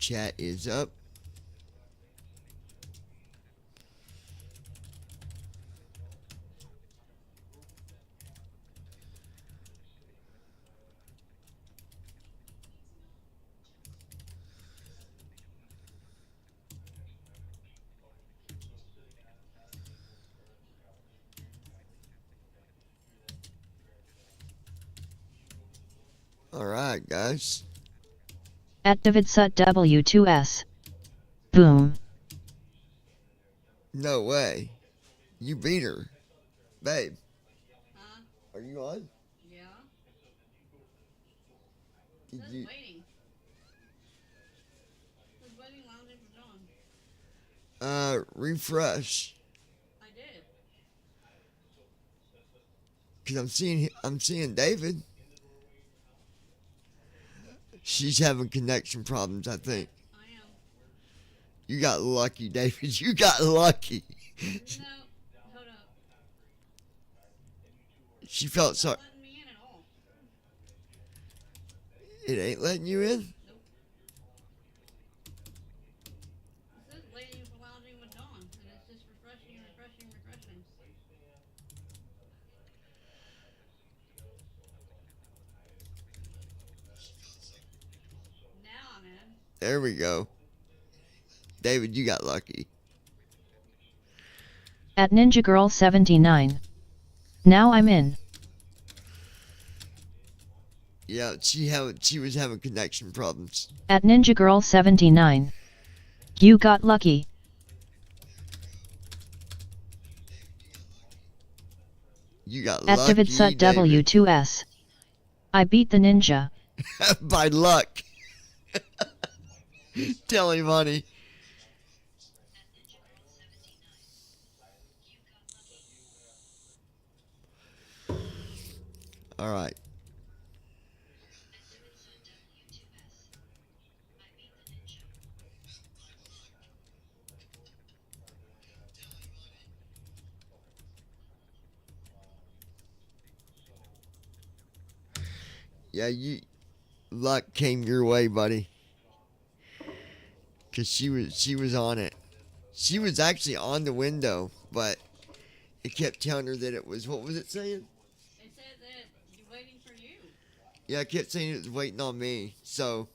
chat is up. Alright, guys. At Davidsut W2S. Boom. No way. You beat her. Babe. Huh? Are you on? Yeah. Did Just you? waiting. Just waiting lounging for Dawn. Refresh. I did. Cause I'm seeing David. She's having connection problems, I think. I am. You got lucky, David. You got lucky. No. Hold up. She felt It's sorry. not letting me in at all. It ain't letting you in? Nope. It says waiting for lounging with Dawn, and it's just refreshing. Now I'm in. There we go. David, you got lucky. At Ninja Girl 79. Now I'm in. Yeah, she was having connection problems. At Ninja Girl 79. You got lucky. You got At lucky, Davidsut David. W2S. I beat the ninja. By luck. Tell him, honey. All right. Yeah, luck came your way, buddy. Cause she was on it. She was actually on the window, but it kept telling her that it was, what was it saying? It said that you're waiting for you. Yeah, it kept saying it was waiting on me. So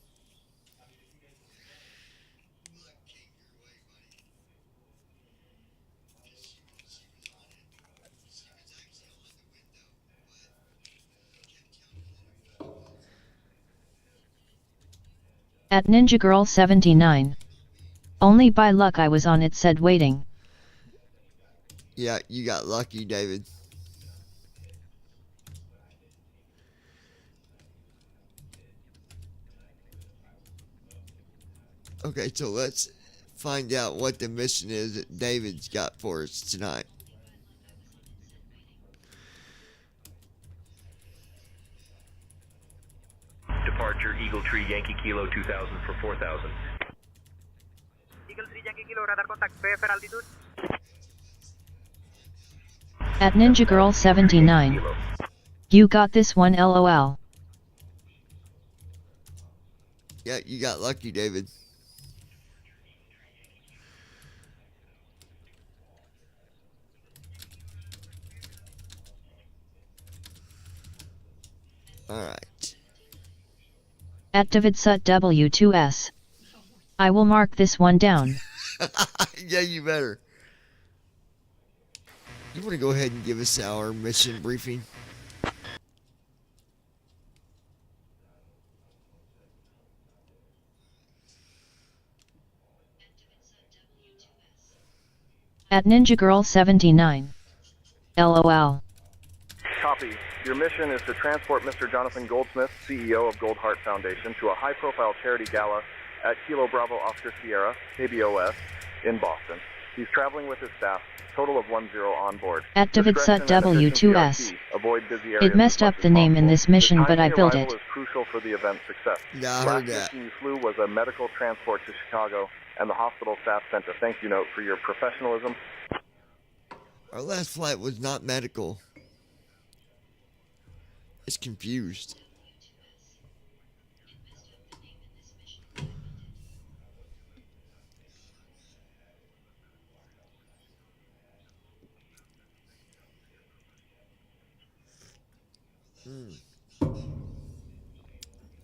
At Ninja Girl 79. Only by luck I was on it said waiting. yeah, you got lucky, David. Okay, so let's find out what the mission is that David's got for us tonight. Departure Eagle Tree Yankee Kilo 2000 for 4000. Eagle 3 Yankee Kilo, radar contact, PFR altitude. At Ninja Girl 79. You got this one LOL. Yeah, you got lucky, David. Alright. At Davidsut W2S. I will mark this one down. Yeah, you better. You want to go ahead and give us our mission briefing? At Ninja Girl 79. LOL. Copy. Your mission is to transport Mr. Jonathan Goldsmith, CEO of Gold Heart Foundation, to a high-profile charity gala at Kilo Bravo Oscar Sierra, KBOS, in Boston. He's traveling with his staff, total of 10 on board. At Davidsut W2S. Avoid busy areas It messed as up much the as name in possible. this mission, The but I timely built arrival it. is crucial for the event's success. Yeah, I Last heard that. mission you flew was a medical transport to Chicago, and the hospital staff sent a thank you note for your professionalism. Our last flight was not medical. It's confused.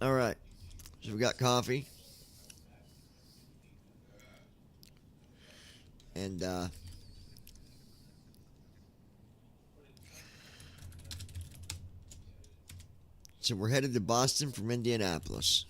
All right. So we got coffee. And so we're headed to Boston from Indianapolis.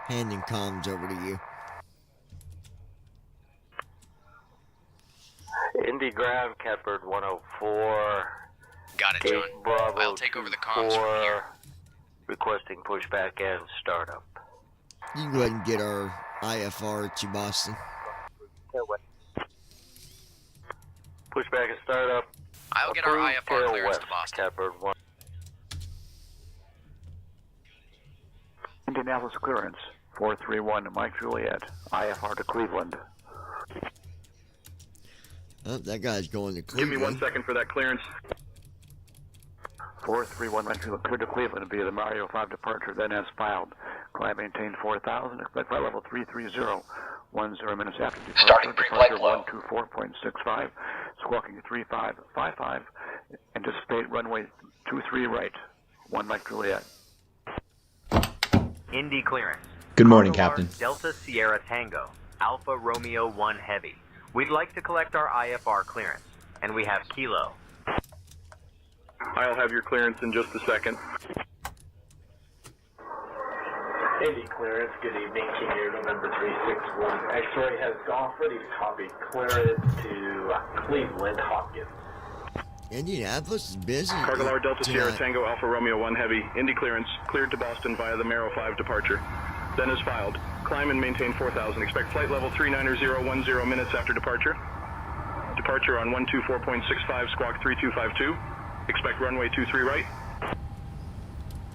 Handing comms over to you. Indy Ground, Catbird 104. Got it, Gate John. Bravo I'll take over the comms from 24, here. requesting pushback and startup. You can go ahead and get our IFR to Boston. Pushback and startup. I'll get our Approved, IFR tail clearance west, to Boston. Catbird 1. Indianapolis clearance, 431 to Mike Juliet, IFR to Cleveland. Oh, that guy's going to Give Cleveland. me 1 second for that clearance. 431 Mike Juliet, cleared to Cleveland via the Mario 5 departure, then as filed. Climb maintain 4,000, expect flight level 330, 10 minutes after departure. Starting pre-flight Departure flow. 124.65, squawking 3555, anticipate runway 23 right, 1 Mike Juliet. Indy clearance. Good morning, Cargo Captain. Lars Delta Sierra Tango, Alpha Romeo 1 Heavy. We'd like to collect our IFR clearance, and we have Kilo. I'll have your clearance in just a second. Indy clearance, good evening, King Air November 361. X-ray has gone for the copy. Clear it to Cleveland, Hopkins. Indianapolis is busy. Cargolar Delta Sierra tonight. Tango Alfa Romeo 1 Heavy, Indy clearance, cleared to Boston via the Maro 5 departure. Then is filed. Climb and maintain 4,000. Expect flight level 39010 minutes after departure. Departure on 124.65, squawk 3252. Expect runway 23 right.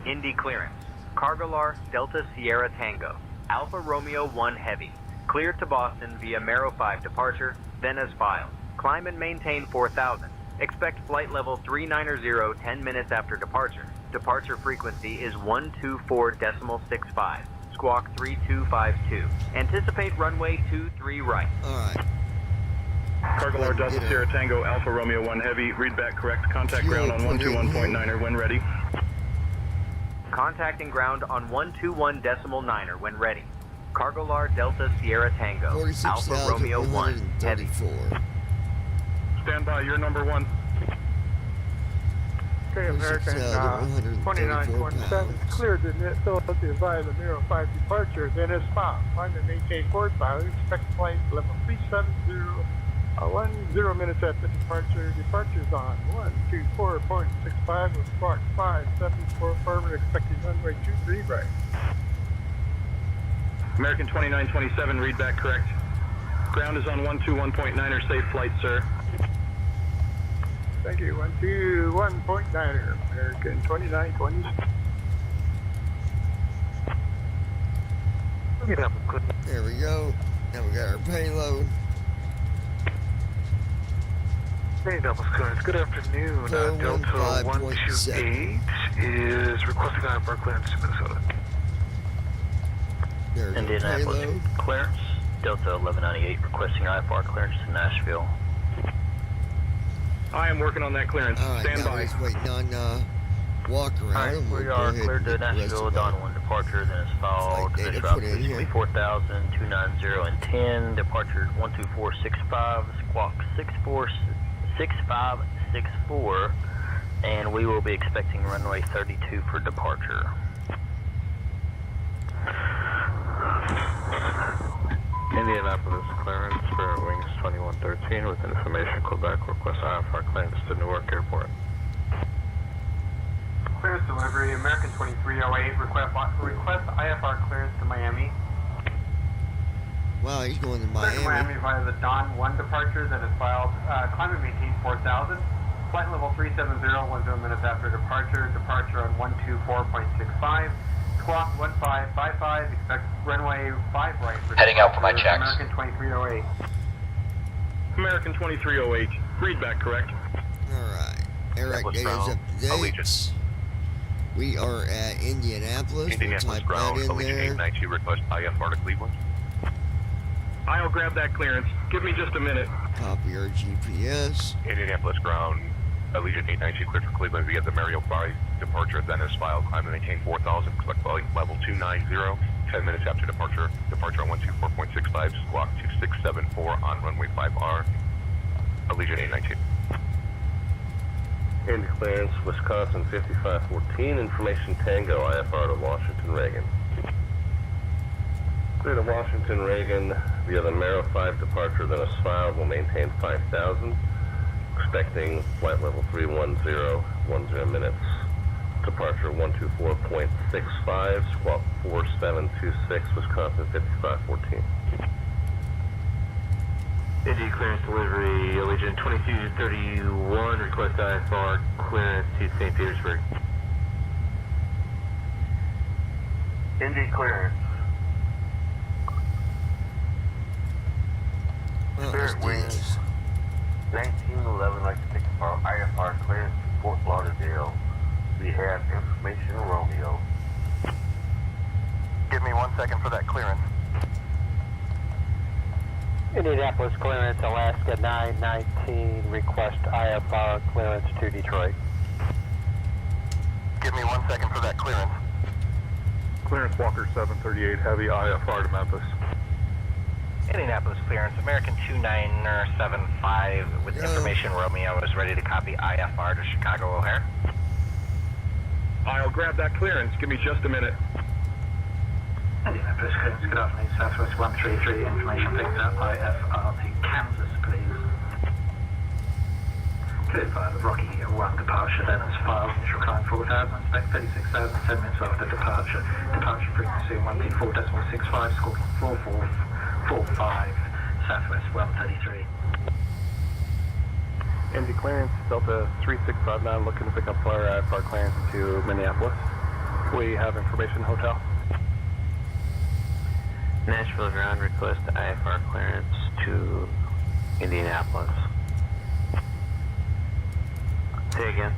Indy clearance. Cargolar Delta Sierra Tango, Alpha Romeo 1 Heavy. Cleared to Boston via Maro 5 departure, then as filed. Climb and maintain 4,000. Expect flight level 390 10 minutes after departure. Departure frequency is 124.65. Squawk 3252. Anticipate runway 23 right. All right. Cargolar Delta Sierra Tango Alfa Romeo 1 Heavy, read back correct. Contact ground on 121.9er when ready. Contacting ground on 121.9er when ready. Cargolar Delta Sierra Tango, Alpha Romeo 1 Heavy. 46,134. Stand by, you're number 1. Okay, American 2927 cleared to Philadelphia via the Miro 5 departure, then is found. Climb and maintain 4,000. Expect flight level 370. 10 minutes after departure. Departure's on 124.65 with squawk 574 forward. Expecting runway 23 right. American 2927, read back correct. Ground is on 121.9er, safe flight, sir. Thank you. 121.9er, American 2920. There we go. Now we got our payload. Indianapolis clearance. Good afternoon. Delta 128 is requesting IFR clearance to Minnesota. There's Indianapolis payload. clearance, Delta 1198 requesting IFR clearance to Nashville. I am working on that clearance. All right, Stand now by. we're just waiting on walk around. Alright, and we'll we go are ahead cleared and to get the rest Nashville, of Dawn our 1 departure, then it's followed. flight data Finish route put in here. 24,000, 290 and 10, departure 12465, squawk 6564, and we will be expecting runway 32 for departure. Indianapolis clearance for wings 2113 with information Quebec, request IFR clearance to Newark Airport. Clearance delivery, American 2308, request IFR clearance to Miami. Wow, he's going to Clearance to Miami. Miami via the Dawn 1 departure that is filed. Climb and maintain 4,000. Flight level 370, 10 minutes after departure. Departure on 124.65. Squawk 1555, expect runway 5 right. For Heading out for my departure, checks. American 2308. American 2308. Read back correct. Alright. Eric Indianapolis Data's ground, up to date. Allegiant. We are at Indianapolis. We'll Indianapolis type ground, that in Allegiant there. 892, request IFR to Cleveland. I'll grab that clearance. Give me just a minute. Copy our GPS. Indianapolis ground, Allegiant 892, cleared for Cleveland via the Mario 5 departure, then as filed, climb and maintain 4,000, select flight level 290, 10 minutes after departure, departure on 124.65, squawk 2674 on runway 5R, Allegiant 892. Indy clearance, Wisconsin 5514, information Tango, IFR to Washington Reagan. Clear to Washington Reagan via the Maro 5 departure, then as filed, will maintain 5,000. Expecting flight level 310, 10 minutes. Departure 124.65, squawk 4726, Wisconsin 5514. Indy clearance delivery, Allegiant 2231, request IFR clearance to St. Petersburg. Indy clearance. Let's do this. 1911, like to take our IFR clearance to Fort Lauderdale. We have information Romeo. Give me 1 second for that clearance. Indianapolis clearance, Alaska 919, request IFR clearance to Detroit. Give me 1 second for that clearance. Clearance Walker 738, heavy IFR to Memphis. Indianapolis clearance, American 2975 with information Romeo is ready to copy IFR to Chicago O'Hare. I'll grab that clearance. Give me just a minute. Indianapolis clearance, good afternoon, Southwest 133, information picked up IFR to Kansas, please. Cleared by the Rocky 1 departure, then as filed, initial climb 4,000, expect 36,000, 10 minutes after departure. Departure frequency 124.65, squawking 4445, Southwest 133. Indy clearance, Delta 3659, looking to pick up our IFR clearance to Minneapolis. We have information hotel. Nashville ground, request IFR clearance to Indianapolis. Say again.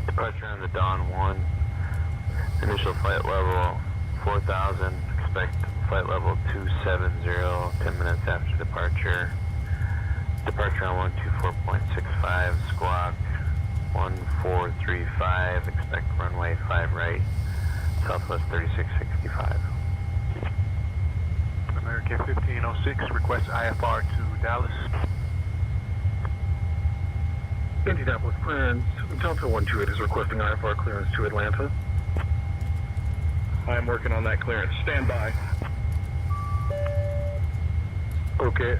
Departure on the Dawn 1. Initial flight level 4,000. Expect flight level 270, 10 minutes after departure. Departure on 124.65, squawk 1435. Expect runway 5 right. Southwest 3665. American 1506, request IFR to Dallas. Indianapolis clearance, Delta 128 is requesting IFR clearance to Atlanta. I am working on that clearance. Stand by. Okay.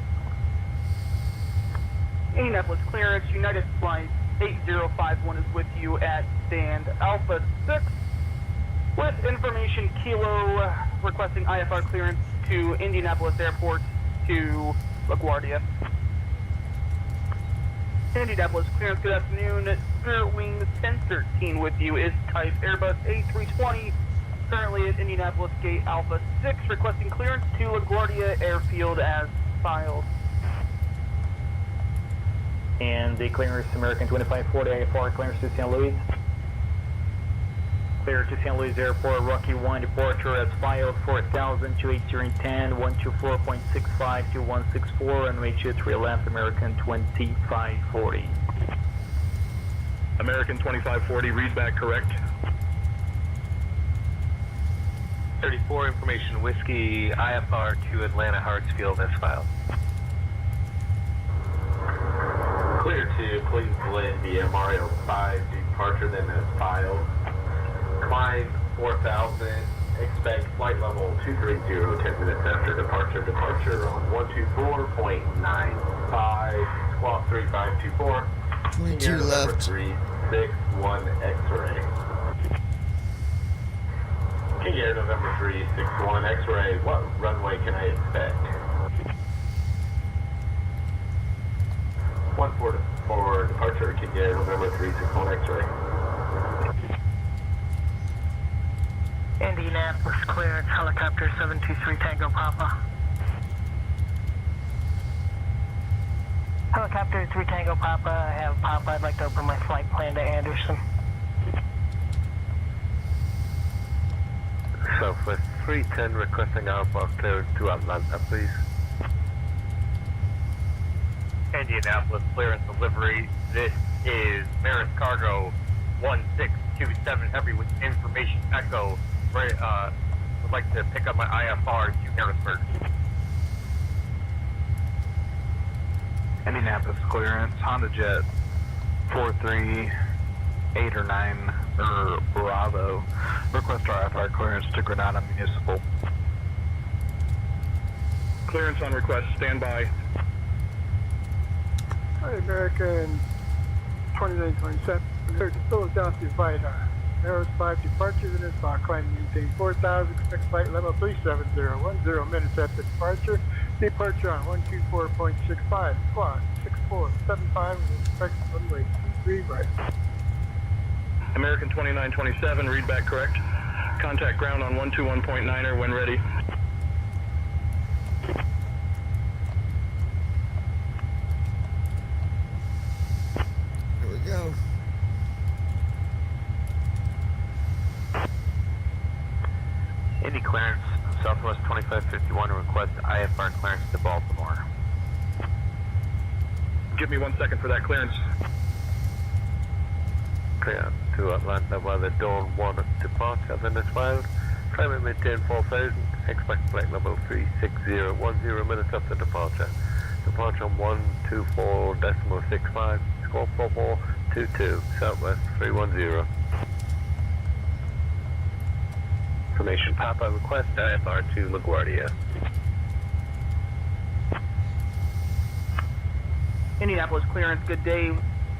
Indianapolis clearance, United Flight 8051 is with you at stand Alpha 6. With information Kilo requesting IFR clearance to Indianapolis Airport to LaGuardia. Indianapolis clearance, good afternoon. Spirit Wings 1013 with you is type Airbus A320. Currently at Indianapolis Gate Alpha 6, requesting clearance to LaGuardia Airfield as filed. And the clearance, American 2540 IFR clearance to St. Louis. Clear to St. Louis Airport, Rocky 1 departure as filed, 4,000 to 8010, 124.65 to 164, runway 23 left, American 2540. American 2540, read back correct. 34, information Whiskey, IFR to Atlanta Hartsfield as filed. Clear to Cleveland via Mario 5 departure, then as filed. Climb 4,000, expect flight level 230, 10 minutes after departure. Departure on 124.95, squawk 3524. 22 left. 361 X-ray. King Air November 361 X-ray, what runway can I expect? 144 departure, King Air November 361 X-ray. Indianapolis clearance, helicopter 723 Tango Papa. Helicopter 3 Tango Papa, I have Papa. I'd like to open my flight plan to Anderson. Southwest 310 requesting Alpha clearance to Atlanta, please. Indianapolis clearance delivery. This is Maris Cargo 1627 Heavy with information echo. Would like to pick up my IFR to Harrisburg. Indianapolis clearance, Honda Jet 438 or 9 Bravo. Request RFR clearance to Granada Municipal. Clearance on request, stand by. Hi, American 2927. Cleared to Philadelphia Vita. Arrows 5 departure, then it's climb maintain 4,000. Expect flight level 370. 10 minutes after departure. Departure on 124.65. Squawk 6475. Expect runway 23 right. American 2927, read back correct. Contact ground on 121.9er when ready. Here we go. Indy clearance, Southwest 2551 request IFR clearance to Baltimore. Give me 1 second for that clearance. Clear to Atlanta by the Dawn 1 departure, then as filed. Climb and maintain 4,000. Expect flight level 360, 10 minutes after departure. Departure on 124.65, score 4422, Southwest 310. Information Papa, request IFR to LaGuardia. Indianapolis clearance, good day.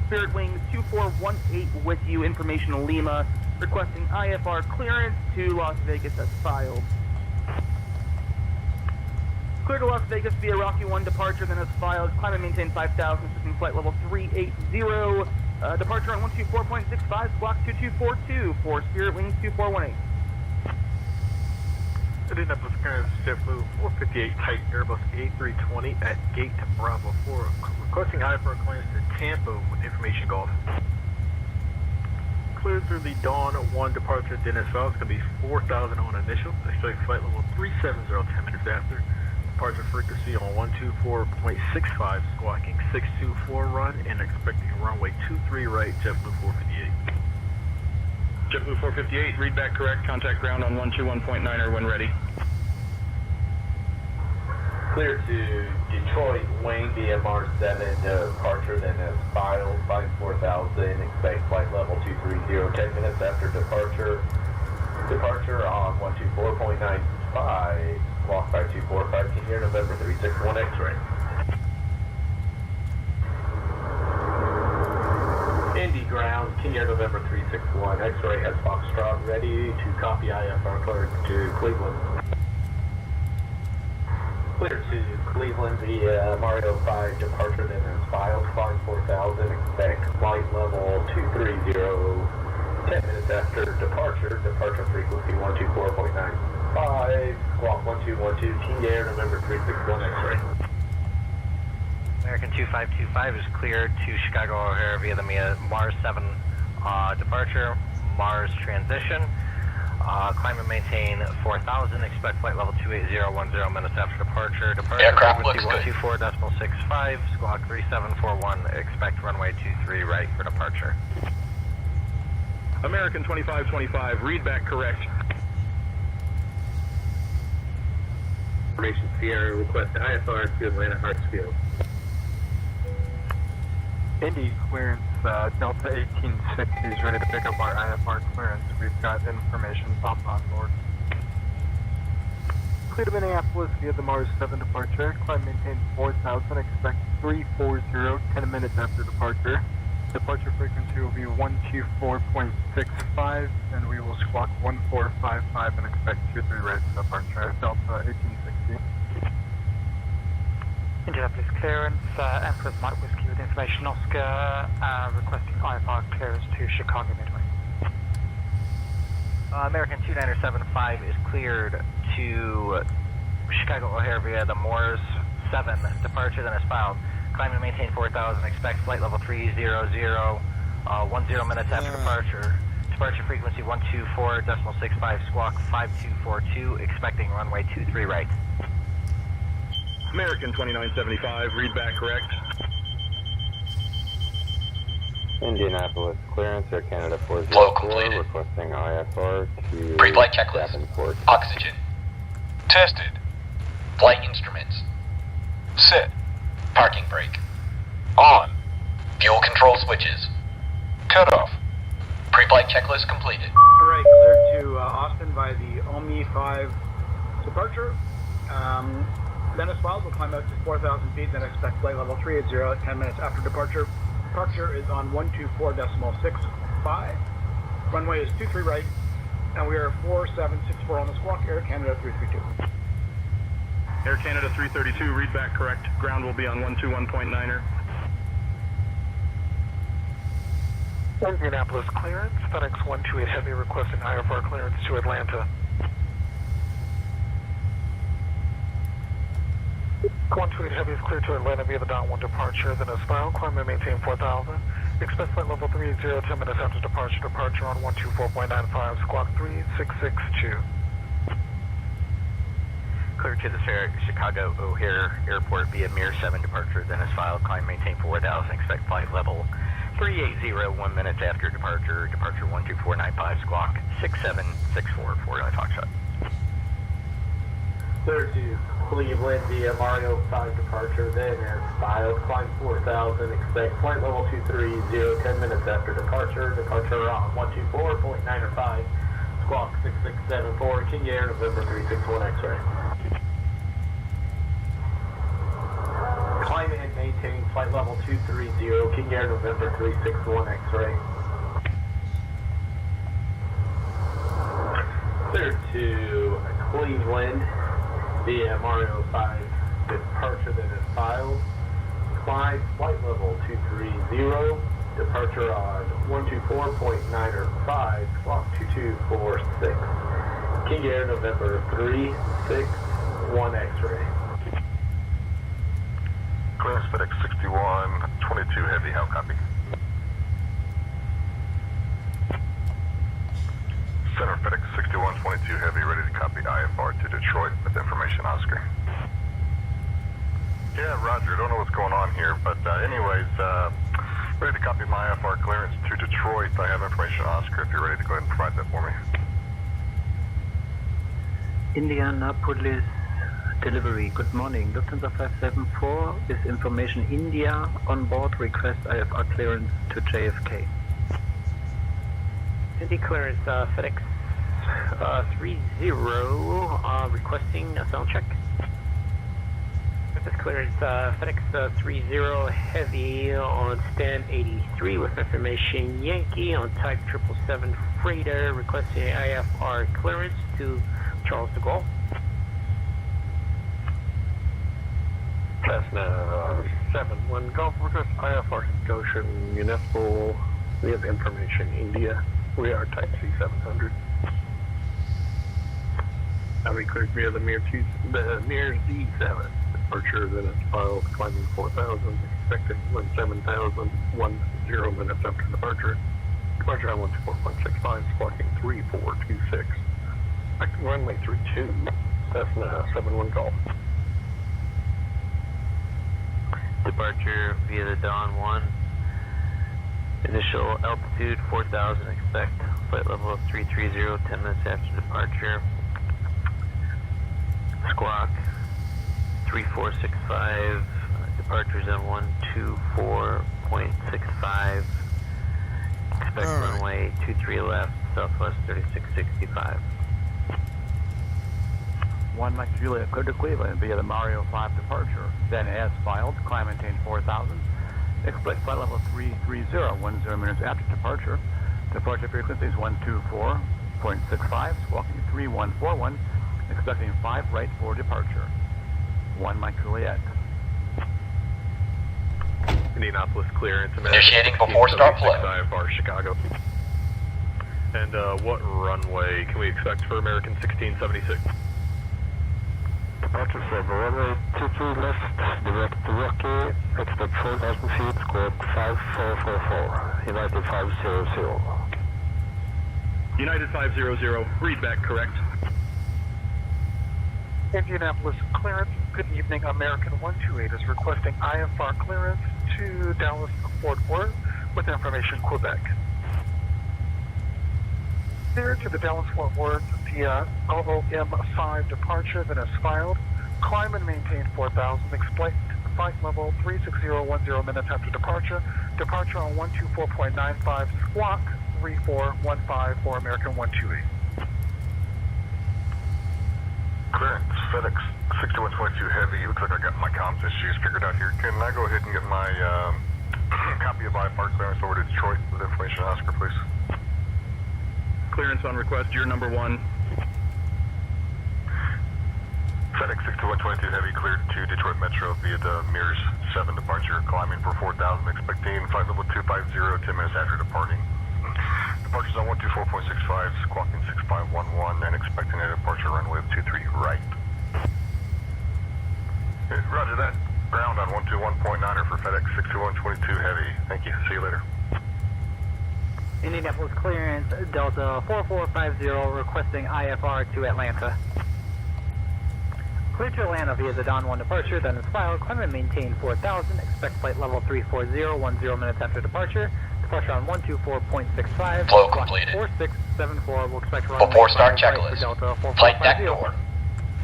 Spirit Wings 2418 with you, information Lima, requesting IFR clearance to Las Vegas as filed. Clear to Las Vegas via Rocky 1 departure, then as filed. Climb and maintain 5,000, system flight level 380. Departure on 124.65, squawk 2242 for Spirit Wings 2418. Indianapolis clearance, JetBlue 458 type Airbus A320 at gate Bravo 4. Requesting IFR clearance to Tampa with information Golf. Cleared through the Dawn 1 departure, Dennis Valley. It's going to be 4,000 on initial. Expect flight level 370, 10 minutes after. Departure frequency on 124.65, squawking 624 run, and expecting runway 23 right, JetBlue 458. JetBlue 458, read back correct. Contact ground on 121.9er when ready. Clear to Detroit, Wayne, DMR 7, departure, then as filed, flight 4,000, expect flight level 230, 10 minutes after departure. Departure on 124.95, squawk 5245, here, November 361 X-ray. Indy ground, Kenya November 361, X-ray has Foxtrot ready to copy IFR clearance to Cleveland. Clear to Cleveland via Mario 5 departure, then as filed, flight 4,000, expect flight level 230, 10 minutes after departure, departure frequency 124.95, squawk 1212, King Air November 361 X-ray. American 2525 is cleared to Chicago O'Hare via the Mars 7 departure, Mars transition. Climb and maintain 4,000. Expect flight level 280, 10 minutes after departure. Departure frequency 124.65, squawk 3741. Expect runway 23 right for departure. American 2525, read back correct. Information Sierra, request IFR to Atlanta Hartsfield. Indy clearance, Delta 1860 is ready to pick up our IFR clearance. We've got information Pop on board. Clear to Minneapolis via the Mars 7 departure. Climb maintain 4,000. Expect 340, 10 minutes after departure. Departure frequency will be 124.65, and we will squawk 1455 and expect 23 right for departure. Delta 1860. Indianapolis clearance, Empress Mike Whiskey with information Oscar, requesting IFR clearance to Chicago Midway. American 2975 is cleared to Chicago O'Hare via the Moores 7 departure, then is filed. Climb and maintain 4,000. Expect flight level 300, 10 minutes after departure. Departure frequency 124.65, squawk 5242, expecting runway 23 right. American 2975, read back correct. Indianapolis clearance, Air Canada 404, Flow completed. requesting IFR to Pre-flight checklist. Davenport. Oxygen. Tested. Flight instruments. Set. Parking brake. On. Fuel control switches. Cut off. Pre-flight checklist completed. Alright, cleared to Austin by the Omni 5 departure. Then as filed, we'll climb out to 4,000 feet, then expect flight level 380 at 10 minutes after departure. Departure is on 124.65. Runway is 23 right, and we are 4764 on the squawk, Air Canada 332. Air Canada 332, read back correct. Ground will be on 121.9er. Indianapolis clearance, FedEx 128 Heavy requesting IFR clearance to Atlanta. 128 Heavy is cleared to Atlanta via the Don 1 departure, then as filed, climb and maintain 4,000. Expect flight level 30, 10 minutes after departure, departure on 124.95, squawk 3662. Clear to the Chicago O'Hare Airport via Mir 7 departure, then is filed, climb, maintain 4,000, expect flight level 380, 1 minute after departure, departure 124.95, squawk 6764, Florida Foxtrot. Clear to Cleveland via Mario 5 departure, then as filed, climb 4,000, expect flight level 230, 10 minutes after departure, departure on 124.905, squawk 6674, King Air, November 361 X-ray. Climb and maintain flight level 230, King Air, November 361 X-ray. Clear to Cleveland via Mario 5 departure, then is filed. Climb flight level 230, departure on 124.905, squawk 2246. King Air, November 361 X-ray. Clearance FedEx 61, 22 Heavy, how copy? Center FedEx 61, 22 Heavy, ready to copy IFR to Detroit with information Oscar. Yeah, Roger, don't know what's going on here, but anyways, ready to copy my IFR clearance to Detroit. I have information Oscar if you're ready to go ahead and provide that for me. Indianapolis delivery, good morning. Lufthansa 574 is information India on board, request IFR clearance to JFK. Indy clearance, FedEx 30, requesting a sound check. This clearance, FedEx 30 Heavy on stand 83 with information Yankee on type 777 freighter, requesting IFR clearance to Charles de Gaulle. Cessna 71 Golf, request IFR Goshen Municipal. We have information India. We are type C700. We cleared via the Mir Z7 departure, then it's filed, climbing 4,000, expected 17,000, 10 minutes after departure. Departure on 124.65, squawking 3426. Active runway 32, Cessna 71 Golf. Departure via the Dawn 1. Initial altitude 4,000, expect flight level 330, 10 minutes after departure. Squawk 3465, departures on 124.65. Expect runway 23 left, southwest 3665. 1 Mike Juliet, cleared to Cleveland via the Mario 5 departure. Then as filed, climb maintain 4,000. Expect flight level 330, 10 minutes after departure. Departure frequency is 124.65, squawking 3141, expecting 5 right for departure. 1 Mike Juliet. Indianapolis clearance. Initiating before start flight. IFR Chicago. And what runway can we expect for American 1676? Departure from runway 23 left, direct to Rocky, expect 4,000 feet, squawk 5444, United 500. United 500, read back correct. Indianapolis clearance, good evening, American 128 is requesting IFR clearance to Dallas Fort Worth with information Quebec. Clear to the Dallas Fort Worth via OOM5 departure that is filed. Climb and maintain 4,000. Expect flight level 36010 minutes after departure. Departure on 124.95 squawk 3415 for American 128. Clearance, FedEx 6122 Heavy. Looks like I got my comms issues figured out here. Can I go ahead and get my copy of IFR clearance over to Detroit with information Oscar, please? Clearance on request, you're number 1. FedEx 6122 Heavy cleared to Detroit Metro via the Mears 7 departure, climbing for 4,000, expecting flight level 250, 10 minutes after departing. Departures on 124.65, squawking 6511, and expecting a departure runway of 23 right. Roger that. Ground on 121.9er for FedEx 6122 Heavy. Thank you. See you later. Indianapolis clearance, Delta 4450, requesting IFR to Atlanta. Clear to Atlanta via the Don 1 departure, then is filed. Climb and maintain 4,000. Expect flight level 340, 10 minutes after departure. Departure on 124.65. Flow completed. 4674. We'll expect runway Before start 5 right checklist. for Delta 4450. Flight deck door.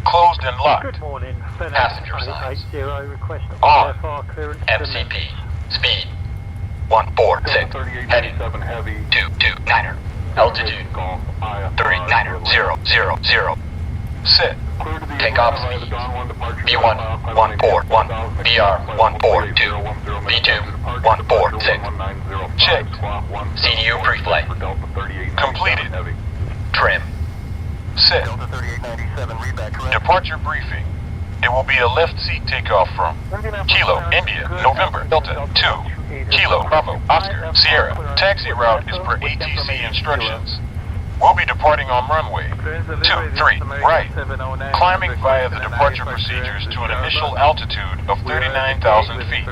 Closed and locked. Good morning. Passenger signs. Request On. IFR clearance. MCP. Speed. 146. Heading. 229er. Altitude. 39000. Sit. Takeoff speed. B1 141. BR 142. B2 146. Checked. CDU pre-flight. Completed. Trim. Sit. Departure briefing. It will be a left seat takeoff from Kilo, India, November, Delta 2, Kilo, Bravo, Oscar, Sierra. Taxi route is per ATC instructions. We'll be departing on runway 23 right, climbing via the departure procedures to an initial altitude of 39,000 feet.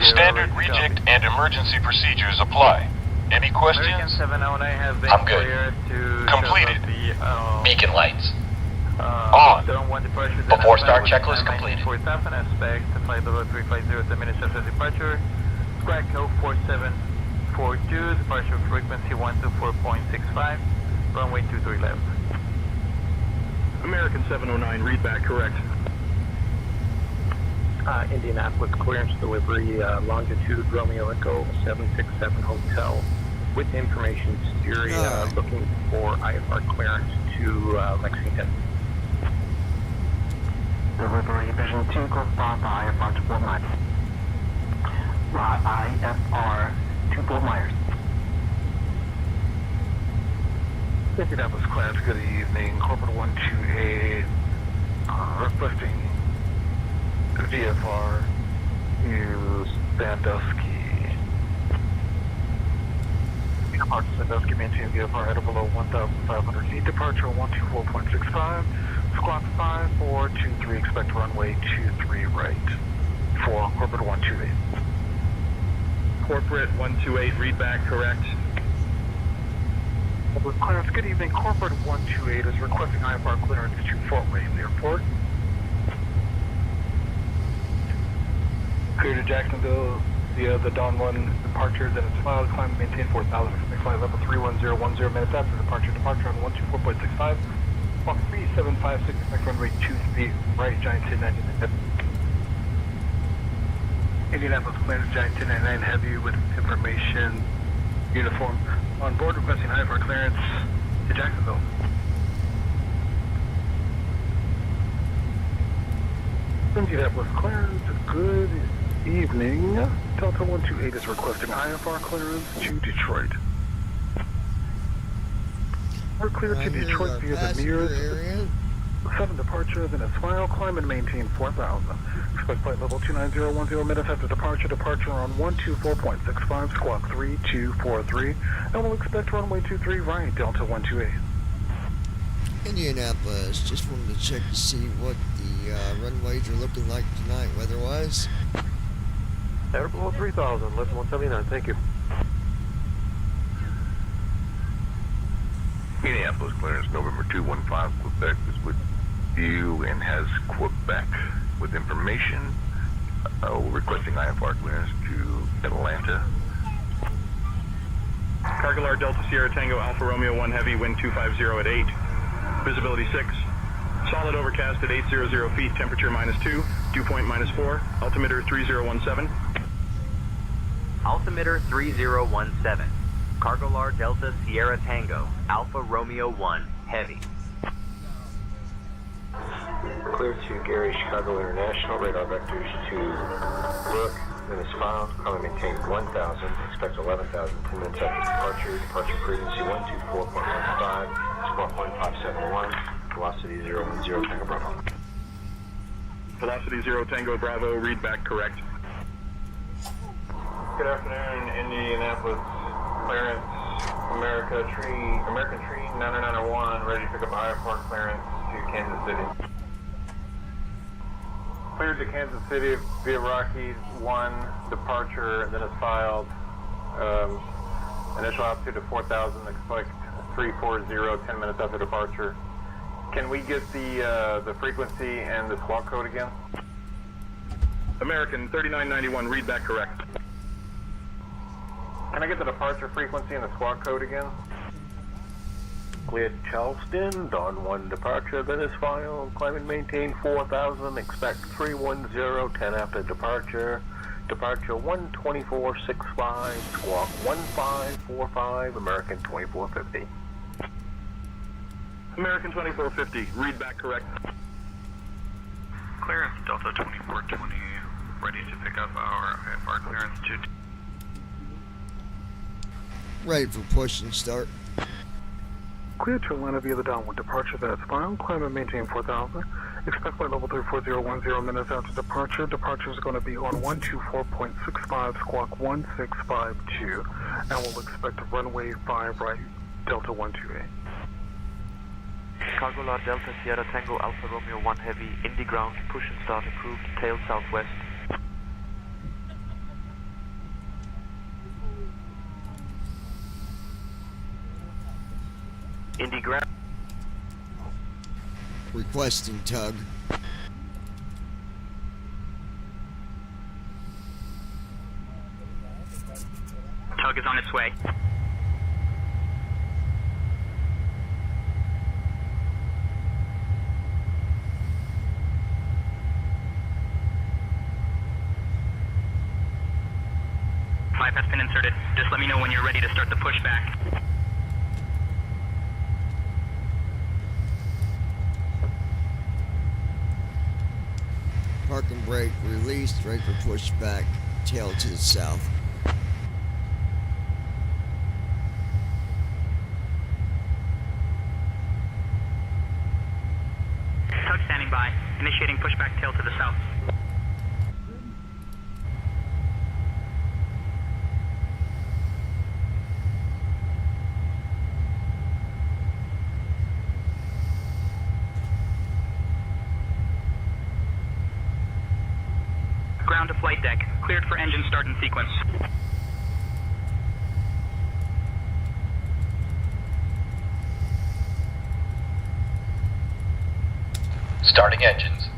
Standard reject and emergency procedures apply. Any questions? I'm good. Completed. Beacon lights. On. Before start checklist completed. 4000 aspect, flight level 350, 10 minutes after departure. Squawk code 4742, departure frequency 124.65, runway 23 left. American 709, read back correct. Indianapolis clearance delivery, longitude Romeo Echo 767 Hotel. With information, Siri looking for IFR clearance to Lexington. Delivery Vision 2, go stop IFR to Fort Myers. IFR to Fort Myers. Indianapolis class, good evening. Corporate 128, requesting VFR, use Sandusky. Departure Sandusky, maintain VFR headed below 1,500 feet. Departure 124.65. Squawk 5423, expect runway 23 right for Corporate 128. Corporate 128, read back correct. With clearance, good evening. Corporate 128 is requesting IFR clearance to Fort Wayne Airport. Clear to Jacksonville via the Dawn 1 departure, then it's filed. Climb and maintain 4,000. Expect flight level 31010 minutes after departure. Departure on 124.65. Walk 3756, expect runway 23 right, Giant 1099. Indianapolis clearance, Giant 1099 Heavy with information uniform. On board requesting IFR clearance to Jacksonville. Indianapolis clearance, good evening. Delta 128 is requesting IFR clearance to Detroit. We're clear to Detroit via the Mears 7 departure, then it's final, climb and maintain 4,000. Expect flight level 29010 minutes after departure, departure on 124.65, squawk 3243, and we'll expect runway 23 right, Delta 128. Indianapolis, just wanted to check to see what the runways are looking like tonight weather-wise. Air below 3,000, lift 179, thank you. Indianapolis clearance November 215, Quebec is with you and has Quebec with information. Requesting IFR clearance to Atlanta. Cargolar Delta Sierra Tango Alpha Romeo 1 Heavy, wind 250 at 8. Visibility 6. Solid overcast at 800 feet, temperature -2, dew point -4, altimeter 3017. Altimeter 3017. Cargolar Delta Sierra Tango, Alpha Romeo 1, Heavy. Clear to Gary, Chicago International, radar vectors to Rook, then is found, climb maintain 1,000, expect 11,000, 10 minutes after departure, departure frequency 124.15, squawk 1571, velocity 010, Tango Bravo. Velocity 0 Tango Bravo, read back correct. Good afternoon, Indianapolis clearance, American Tree 9901, ready to pick up IFR clearance to Kansas City. Cleared to Kansas City via Rockies 1, departure, then is filed. Initial altitude of 4,000, expect 340, 10 minutes after departure. Can we get the frequency and the squawk code again? American 3991, read back correct. Can I get the departure frequency and the squawk code again? Cleared Charleston, Dawn 1 departure, then is filed, climb and maintain 4,000, expect 310, 10 after departure, departure 124.65, squawk 1545, American 2450. American 2450, read back correct. Clearance Delta 2420, ready to pick up our IFR clearance to... Ready for push and start. Clear to Atlanta via the downward departure, then it's final, climb and maintain 4,000. Expect flight level 34010 minutes after departure. Departure is going to be on 124.65, squawk 1652, and we'll expect runway 5 right, Delta 128. Cargolar Delta Sierra Tango Alpha Romeo 1 Heavy, Indy ground, push and start approved, tail southwest. Indy ground. Requesting tug. Tug is on its way. Five has been inserted. Just let me know when you're ready to start the pushback. Park and brake released, ready for pushback, tail to the south. Tug standing by. Initiating pushback, tail to the south. Ground to flight deck. Cleared for engine start and sequence. Starting engines.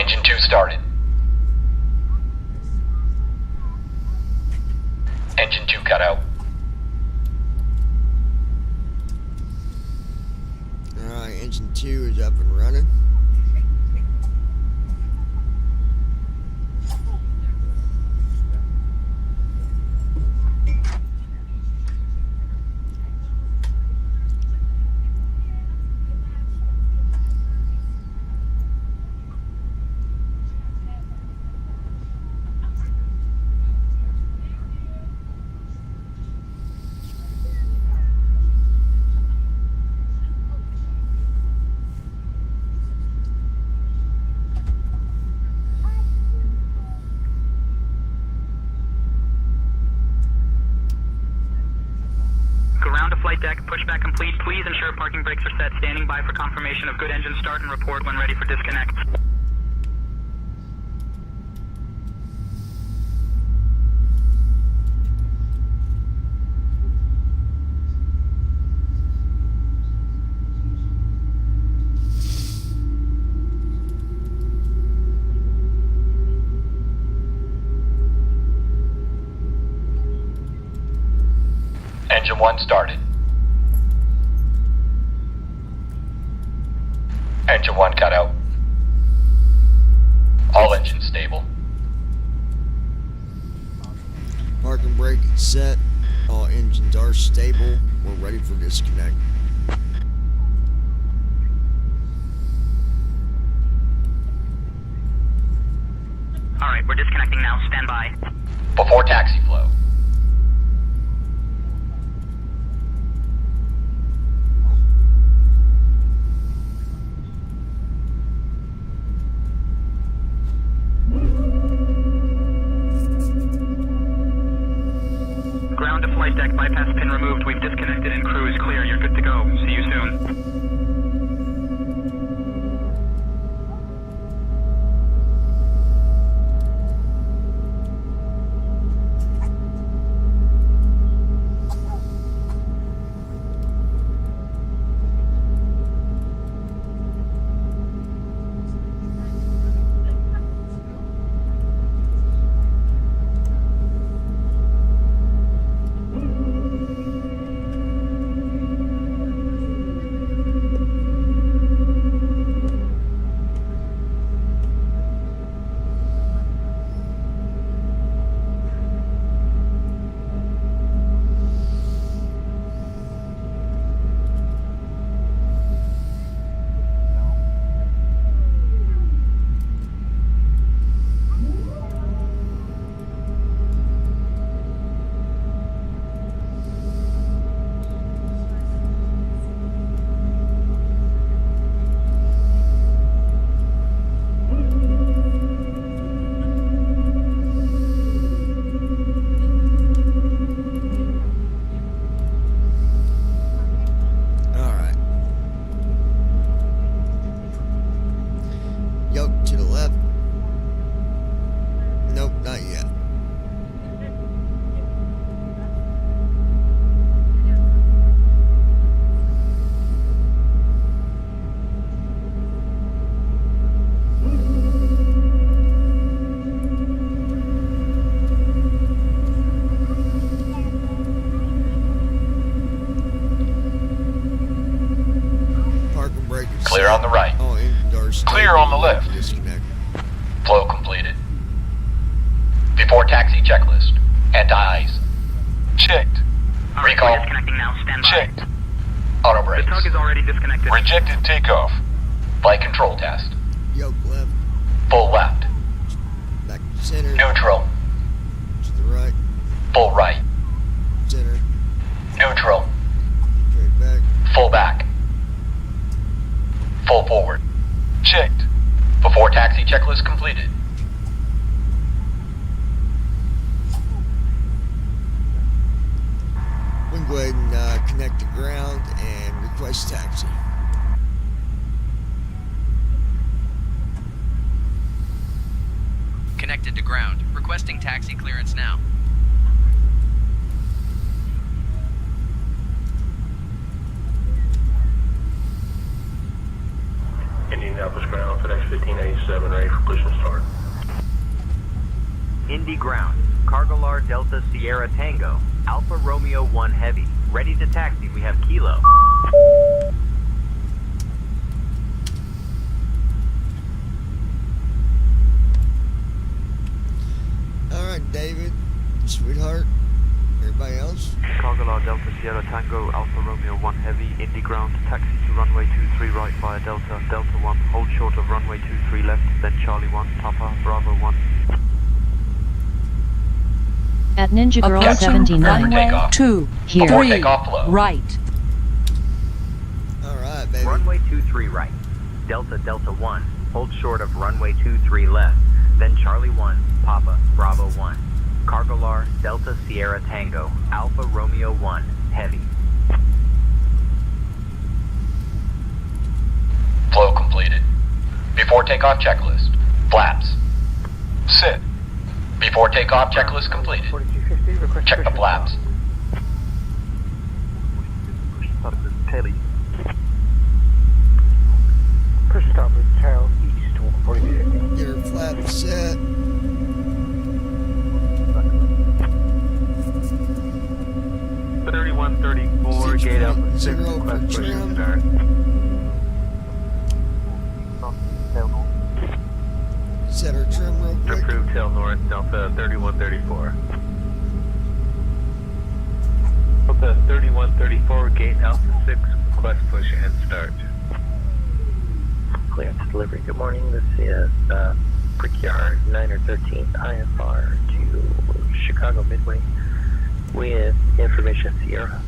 Engine 2 started. Engine 2 cut out. Alright, engine 2 is up and running. Ground to flight deck, pushback complete. Please ensure parking brakes are set. Standing by for confirmation of good engine start and report when ready for disconnect. Engine 1 started. Engine 1 cut out. All engines stable. Parking brake is set. All engines are stable. We're ready for disconnect. Alright, we're disconnecting now. Stand by. Before taxi flow. Ground to flight deck, bypass pin removed. We've disconnected and crew is clear. You're good to go. See you soon. Clear on the right. Clear on the left. Flow completed. Before taxi checklist. Anti-ice. Checked. Recall. We're disconnecting now. Stand by. Checked. Auto brakes. The tug is already disconnected. Rejected takeoff. Flight control test. Yoke left. Full left. Back to center. Neutral. To the right. Full right. Center. Neutral. Straight back. Full back. Full forward. Checked. Before taxi checklist completed. We can go ahead and connect to ground and request taxi. Connected to ground. Requesting taxi clearance now. Indianapolis ground, FedEx 15 1887 ready for push and start. Indy ground. Cargolar Delta Sierra Tango. Alpha Romeo 1 Heavy. Ready to taxi. We have Kilo. Alright, David, sweetheart, everybody else? Cargolar Delta Sierra Tango, Alpha Romeo 1 Heavy, Indy ground, taxi to runway 23 right via Delta, Delta 1, hold short of runway 23 left, then Charlie 1, Papa, Bravo 1. At Ninja Girl Objection. 79. Takeoff. 2. Here. Before takeoff, low. Right. Alright, baby. Runway 23 right. Delta Delta 1. Hold short of runway 23 left. Then Charlie 1, Papa, Bravo 1. Cargolar Delta Sierra Tango. Alpha Romeo 1 Heavy. Flow completed. Before takeoff checklist. Flaps. Sit. Before takeoff checklist completed. Check the flaps. Push stop with tail east 140. Get her flap set. Gate up 6, Zero request for push and trim. start. Set her trim real quick. Approved tail north, Delta 3134. Delta 3134, gate Alpha 6, request push and start. Clearance delivery. Good morning. This is Brickyard 913 IFR to Chicago Midway with information Sierra.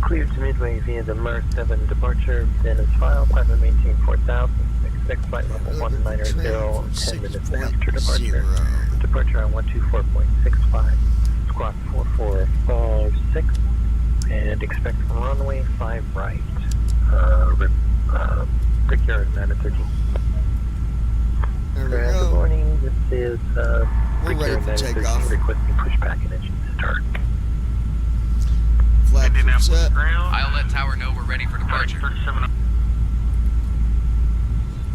Cleared to Midway via the Mars 7 departure. Then is file. Climb and maintain 4000. Expect flight level 190, 10 minutes after departure. Departure on 124.65. Squawk 4456. And expect runway 5 right. Brickyard 913. There we Good go. morning. This is We're ready Brickyard for 913 takeoff. requesting pushback and engine start. Flap set. I'll let Tower know we're ready for departure.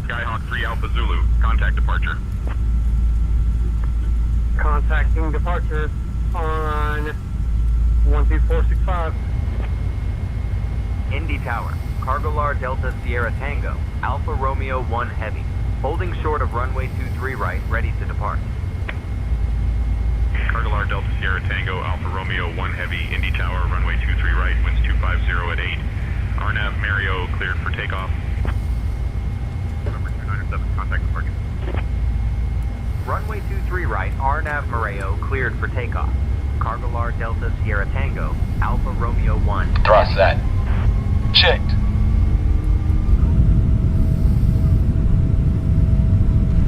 Skyhawk 3 Alpha Zulu, contact departure. Contacting departure on 12465. Indy Tower. Cargolar Delta Sierra Tango. Alpha Romeo 1 Heavy. Holding short of runway 23 right. Ready to depart. Cargolar Delta Sierra Tango, Alpha Romeo 1 Heavy, Indy Tower, runway 23 right, winds 250 at 8. RNAV Mario cleared for takeoff. Number 297, contact departure. Runway 23 right. RNAV Mareo cleared for takeoff. Cargolar Delta Sierra Tango. Alpha Romeo 1. Thrust set. Checked.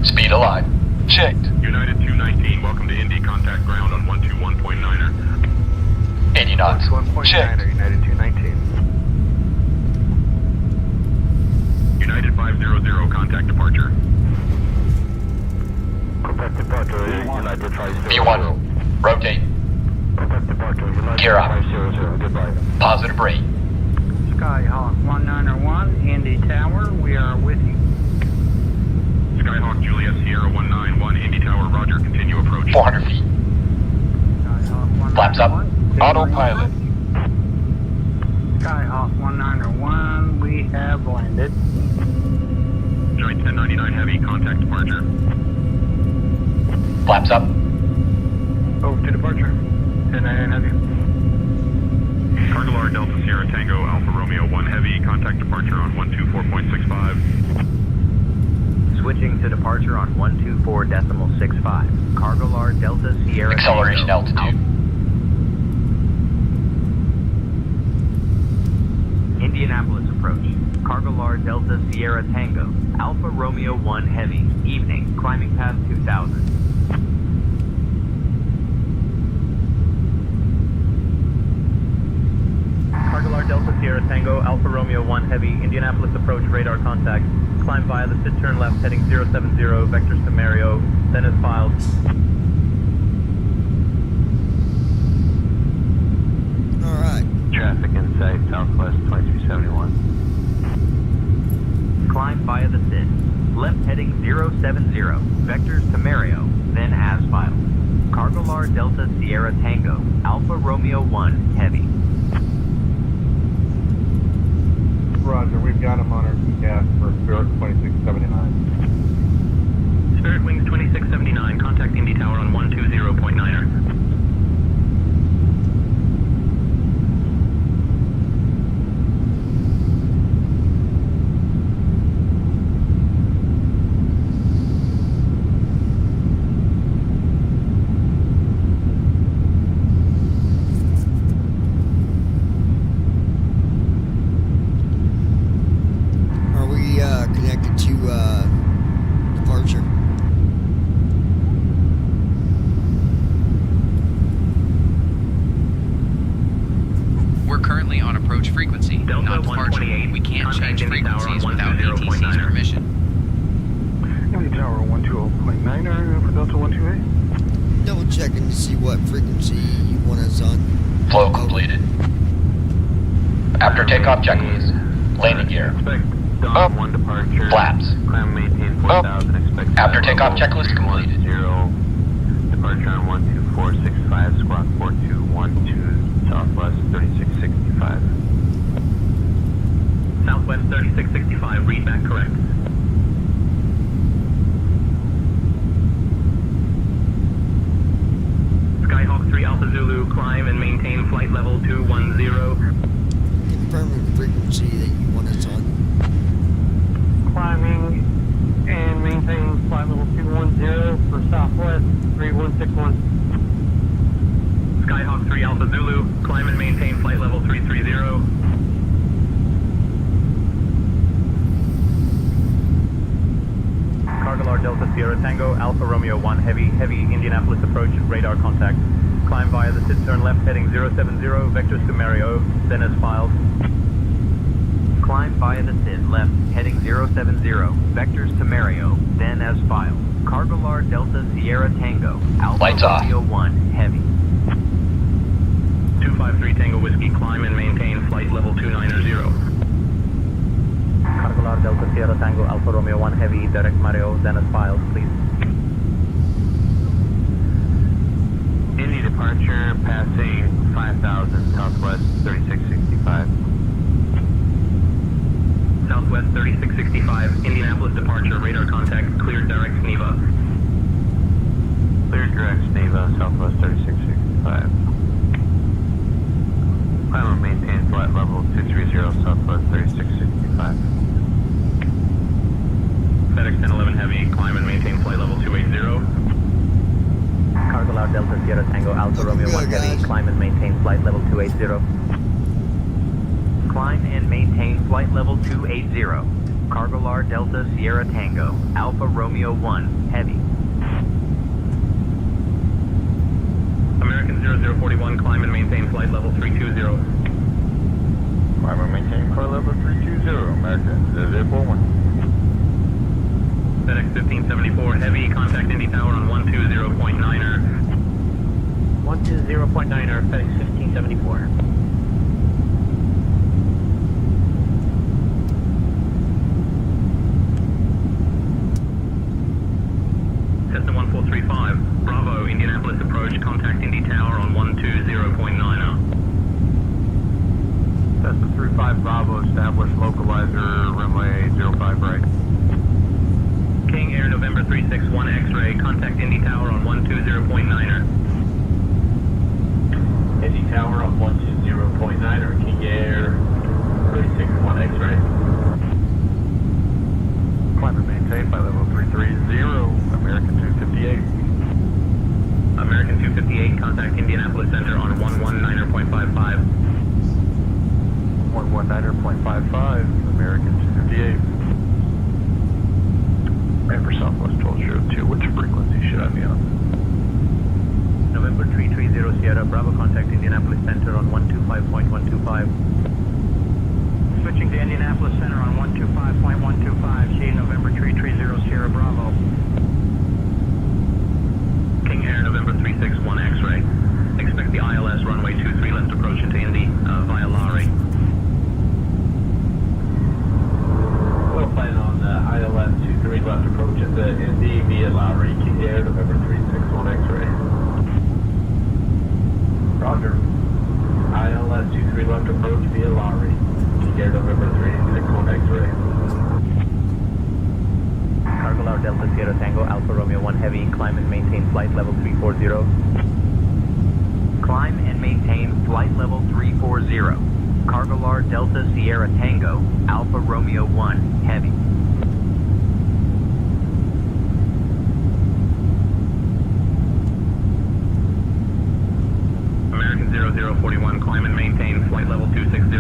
Speed alive. Checked. United 219, welcome to Indy, contact ground on 121.9er. 80 knots. Checked. United 219. United 500, contact departure. Contact departure, United 500. B1. Rotate. Contact departure, United Gear up. 500. Goodbye. Positive rate. Skyhawk 191, Indy Tower, we are with you. Skyhawk Juliet Sierra 191, Indy Tower, roger, continue approach. 400 feet. Flaps up. Autopilot. Skyhawk 191, we have landed. Joint 1099 Heavy, contact departure. Flaps up. Over to departure. 1099 Heavy. Cargolar Delta Sierra Tango, Alpha Romeo 1 Heavy, contact departure on 124.65. Switching to departure on 124.65. Cargolar Delta Sierra Acceleration Tango. altitude. Indianapolis approach. Cargolar Delta Sierra Tango. Alpha Romeo 1 Heavy. Evening. Climbing past 2000. Cargolar Delta Sierra Tango, Alpha Romeo 1 Heavy, Indianapolis approach, radar contact. Climb via the sit turn left heading 070, vectors to Mario, then as filed. Alright. Traffic in sight, southwest 2271. Climb via the SID. Left heading 070. Vectors to Mario, then as filed. Cargolar Delta Sierra Tango, Alpha Romeo 1 Heavy. Roger, we've got him on our gas for Spirit 2679. Spirit Wings 2679, contact Indy Tower on 120.9er. Are we connected to departure? We're currently on approach frequency, Delta not departure. 128, We can't change contact Indy Tower frequencies on without ATC's 120.9er. permission. Indy Tower 120.9er for Delta 128. Double checking to see what frequency you want us on. Flow completed. After takeoff checklist. Landing gear. Up. Flaps. Climb maintain 4000. Expect After takeoff checklist completed. 0. Departure on 12465. Squawk 4212. Southwest 3665. Southwest 3665, read back correct. Skyhawk 3 Alpha Zulu, climb and maintain flight level 210. Confirm the frequency that you want us on. Climbing and maintain flight level 210 for Southwest 3161. Skyhawk 3 Alpha Zulu, climb and maintain flight level 330. Cargolar Delta Sierra Tango, Alpha Romeo 1 Heavy, Indianapolis approach, radar contact. Climb via the SID, turn left heading 070, vectors to Mario, then as filed. Climb via the SID. Left heading 070. Vectors to Mario, then as filed. Cargolar Delta Sierra Tango, Alpha Lights off. Romeo 1 Heavy. 253 Tango Whiskey, climb and maintain flight level 290. Cargolar Delta Sierra Tango, Alpha Romeo 1 Heavy, direct Mario, then as filed, please. Indy departure passing 5000. Southwest 3665. Southwest 3665, Indianapolis departure, radar contact, cleared direct Sneva. Cleared direct Sneva, Southwest 3665. Climb and maintain flight level 230, Southwest 3665. FedEx 1011 Heavy, climb and maintain flight level 280. Cargolar Delta Sierra Tango, Alpha Romeo 1 Heavy, climb and maintain flight level 280. Climb and maintain flight level 280. Cargolar Delta Sierra Tango, Alpha Romeo 1 Heavy. American 0041, climb and maintain flight level 320. Climb and maintain flight level 320. American 0041. FedEx 1574 Heavy, contact Indy Tower on 120.9er. 120.9er, FedEx 1574. Cessna 1435, Bravo, Indianapolis approach, contact Indy Tower on 120.9er. Cessna 35 Bravo, establish localizer, runway 05 right. King Air November 361 X-ray, contact Indy Tower on 120.9er. Indy Tower on 120.9er, King Air 361 X-ray. Climb and maintain flight level 330, American 258. American 258, contact Indianapolis Center on 119.55. 119.55, American 258. And for Southwest 1202, which frequency should I be on? November 330 Sierra, Bravo, contact Indianapolis Center on 125.125. Switching to Indianapolis Center on 125.125. See November 330 Sierra Bravo. King Air November 361 X-ray. Expect the ILS runway 23 left approach into Indy via Lowry. We'll plan on approach via Lowry. Sierra November 361 X-ray. Cargo Loud Delta Sierra Tango Alpha Romeo 1 Heavy, climb and maintain flight level 340. Climb and maintain flight level 340. Cargo Loud Delta Sierra Tango Alpha Romeo 1 Heavy. American 0041, climb and maintain flight level 260.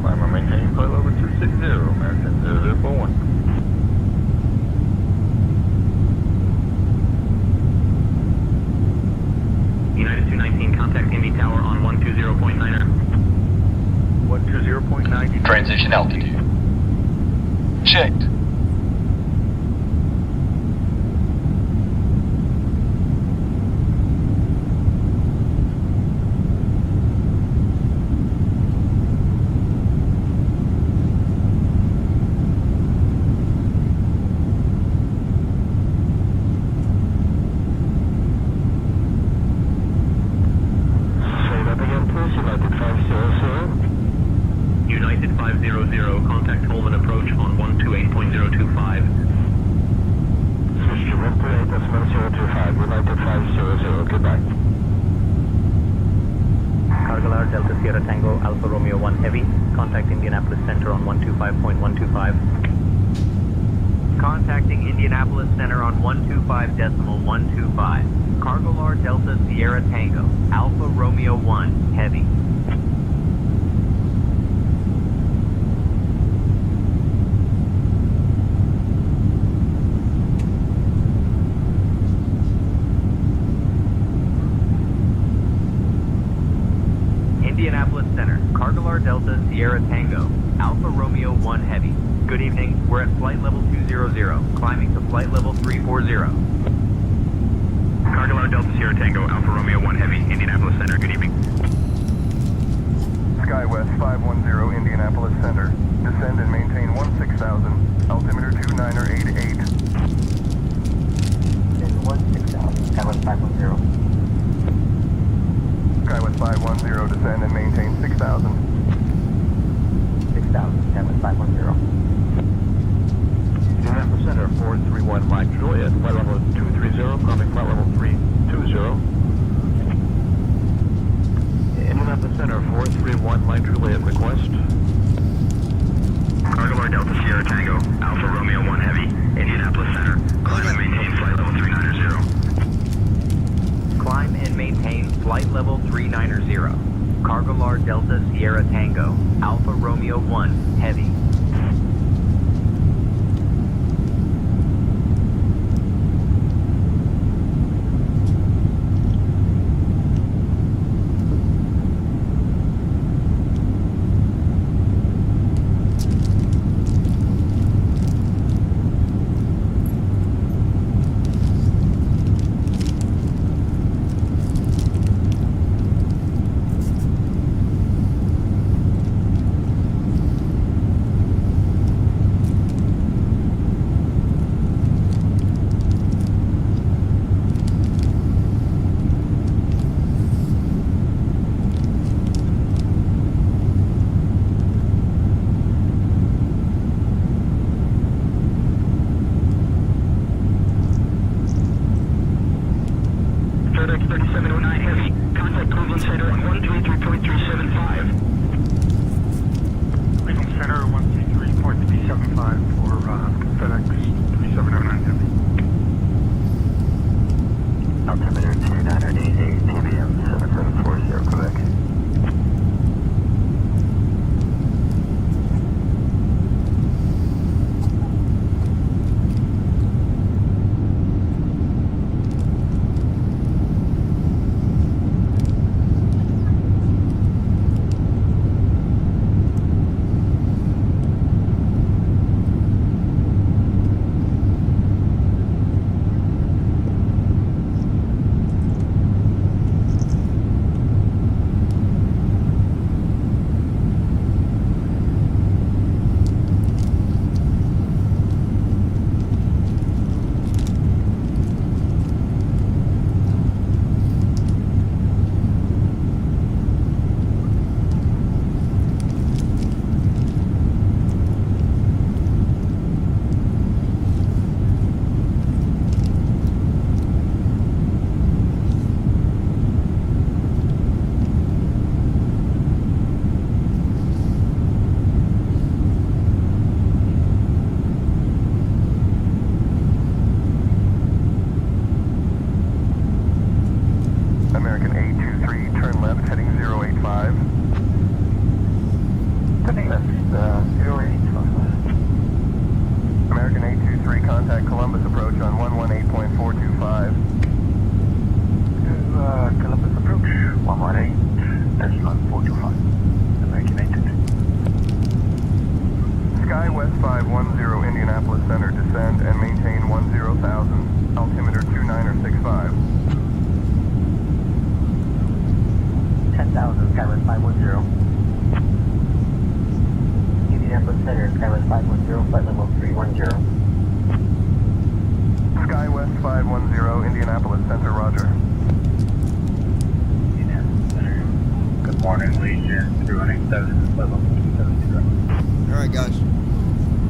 Climb and maintain flight level 260, American 0041. United 219, contact Indy Tower on 120.9er. 120.9. Transition altitude. Checked. United 500, contact Holman approach on 128.025. Switch to 128.025, United 500, goodbye. Cargo Loud Delta Sierra Tango Alpha Romeo 1 Heavy, contact Indianapolis Center on 125.125. Contacting Indianapolis Center on 125.125. Cargo Loud Delta Sierra Tango Alpha Romeo 1 Heavy. Indianapolis Center, Cargo Loud Delta Sierra Tango Alpha Romeo 1 Heavy. Good evening, we're at flight level 200, climbing to flight level 340. Cargo Loud Delta Sierra Tango Alpha Romeo 1 Heavy, Indianapolis Center, good evening. SkyWest 510, Indianapolis Center. Descend and maintain 16,000. Altimeter 2988. 16,000, SkyWest 510. SkyWest 510, descend and maintain 6,000. 6,000, SkyWest 510. Indianapolis Center, 431 Mike Juliet, flight level 230, climbing flight level 320. Indianapolis Center, 431 Mike Juliet, request. Cargo Loud Delta Sierra Tango Alpha Romeo 1 Heavy, Indianapolis Center, climb and maintain flight level 390. Climb and maintain flight level 390. Cargo Loud Delta Sierra Tango Alpha Romeo 1 Heavy. American 823, contact Columbus approach on 118.425. Columbus approach, 118, echelon 425. American 823. Sky West 510, Indianapolis Center, descend and maintain 10,000, altimeter 2965. 10,000, Sky West 510. Indianapolis Center, Sky West 510, flight level 310. Sky West 510, Indianapolis Center, roger. Good morning, Legion 3187, flight level 270. Alright, guys.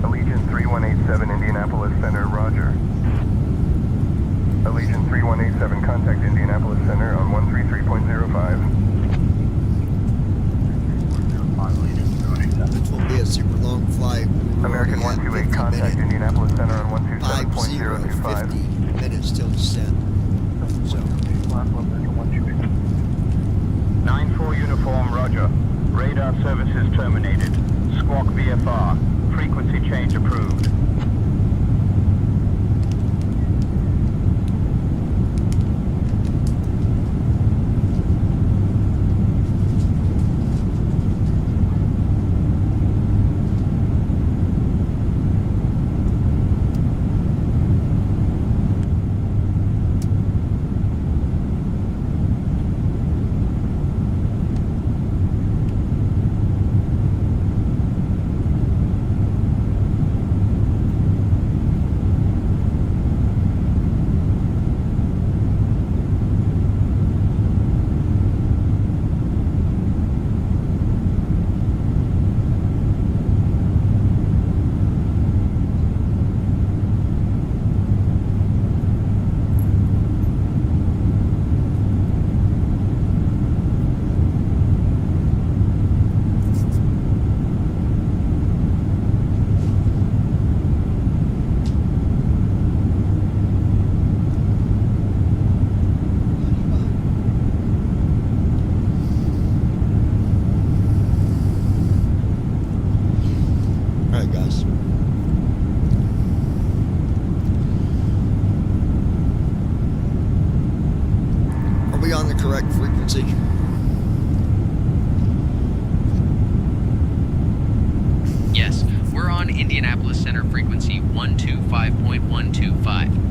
Allegiant 3187, Indianapolis Center, roger. Allegiant 3187, contact Indianapolis Center on 133.05. This will be a super long flight. American 128, contact Indianapolis Center on 127.025. 50 minutes till descent. So. 9-4 uniform, roger. Radar services terminated. Squawk VFR. Frequency change approved. Alright, guys. Are we on the correct frequency? Yes, we're on Indianapolis Center frequency 125.125.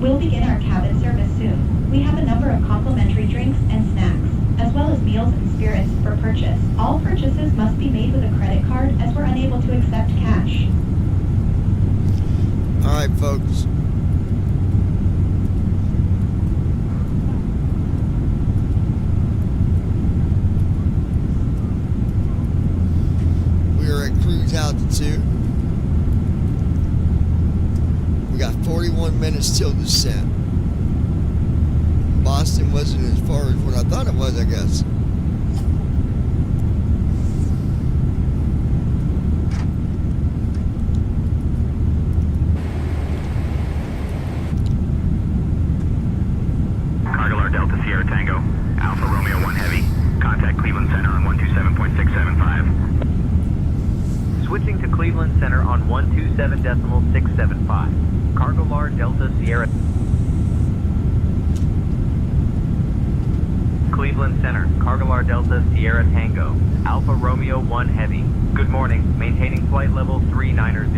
We'll begin our cabin service soon. We have a number of complimentary drinks and snacks, as well as meals and spirits for purchase. All purchases must be made with a credit card as we're unable to accept cash. Alright, folks. We are at cruise altitude. We got 41 minutes till descent. Boston wasn't as far as what I thought it was, I guess. Cargalar Delta Sierra Tango, Alpha Romeo 1 Heavy. Contact Cleveland Center on 127.675. Switching to Cleveland Center on 127.675. Cargalar Delta Sierra. Cleveland Center, Cargalar Delta Sierra Tango, Alpha Romeo 1 Heavy. Good morning, maintaining flight level 390.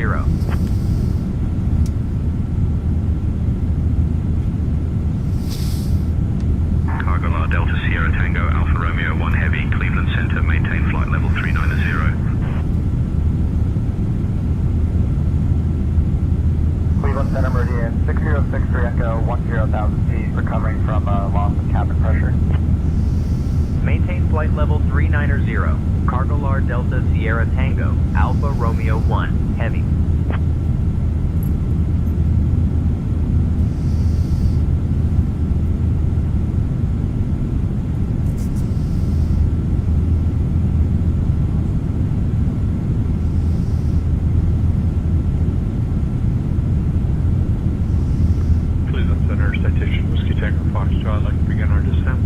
Cargalar Delta Sierra Tango, Alpha Romeo 1 Heavy, Cleveland Center, maintain flight level 390. Cleveland Center Meridian 6063 Echo 10,000 feet, recovering from loss of cabin pressure. Maintain flight level 390. Cargalar Delta Sierra Tango, Alpha Romeo 1 Heavy. Cleveland Center, Citation Whiskey Tango Foxtrot, I'd like to begin our descent.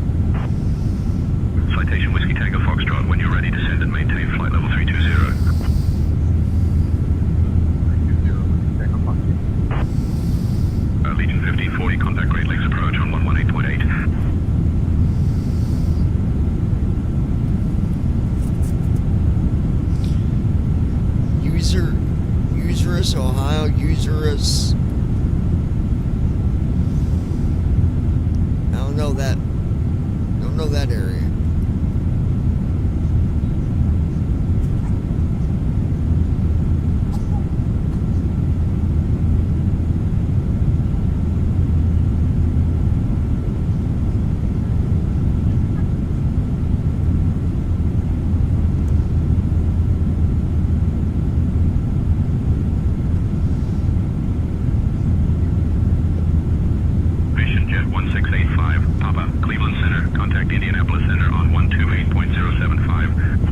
Citation Whiskey Tango Foxtrot, when you're ready, descend and maintain flight level 320. Legion 1540, contact Great Lakes approach on 118.8. Userus, Ohio, Userus. I don't know that. Don't know that area. Jet 1685, Papa, Cleveland Center, contact Indianapolis Center on 128.075.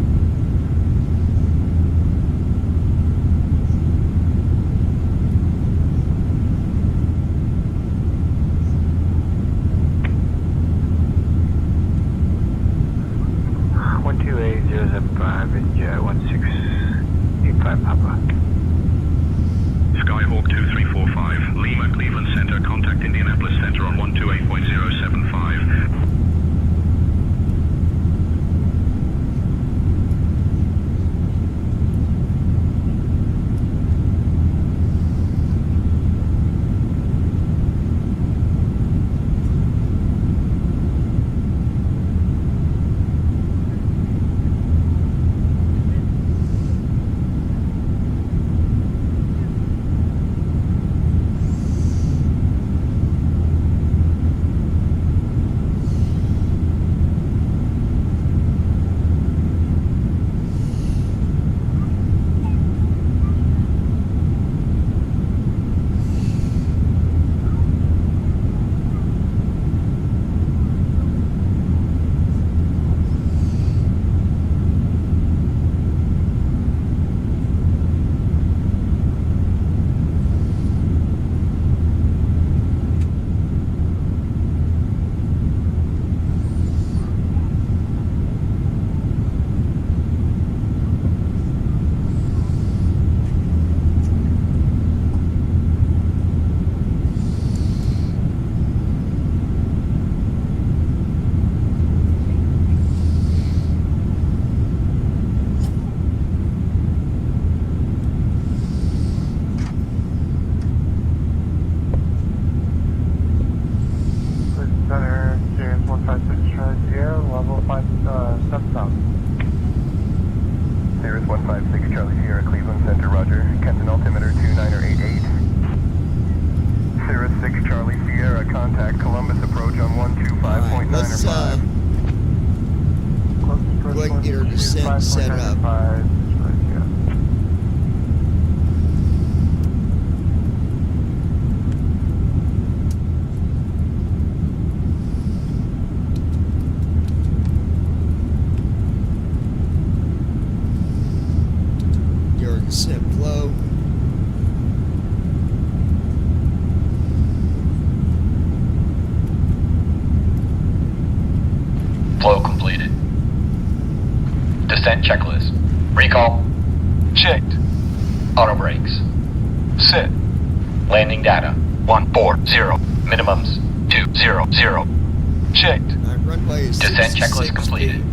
and Jet 1685 Papa. Skyhawk 2345, Lima, Cleveland Center, contact Indianapolis Center on 128.075. 56 Charlie Sierra, Cleveland Center, roger. Kenton altimeter 2988. Sierra 6 Charlie Sierra, contact Columbus approach on 125.9 let's go ahead and get our descent set up. Your descent flow. Flow completed. Descent checklist. Recall. Checked. Auto brakes. Set. Landing data. 140. Minimums. 200. Checked. Runway is Descent checklist completed.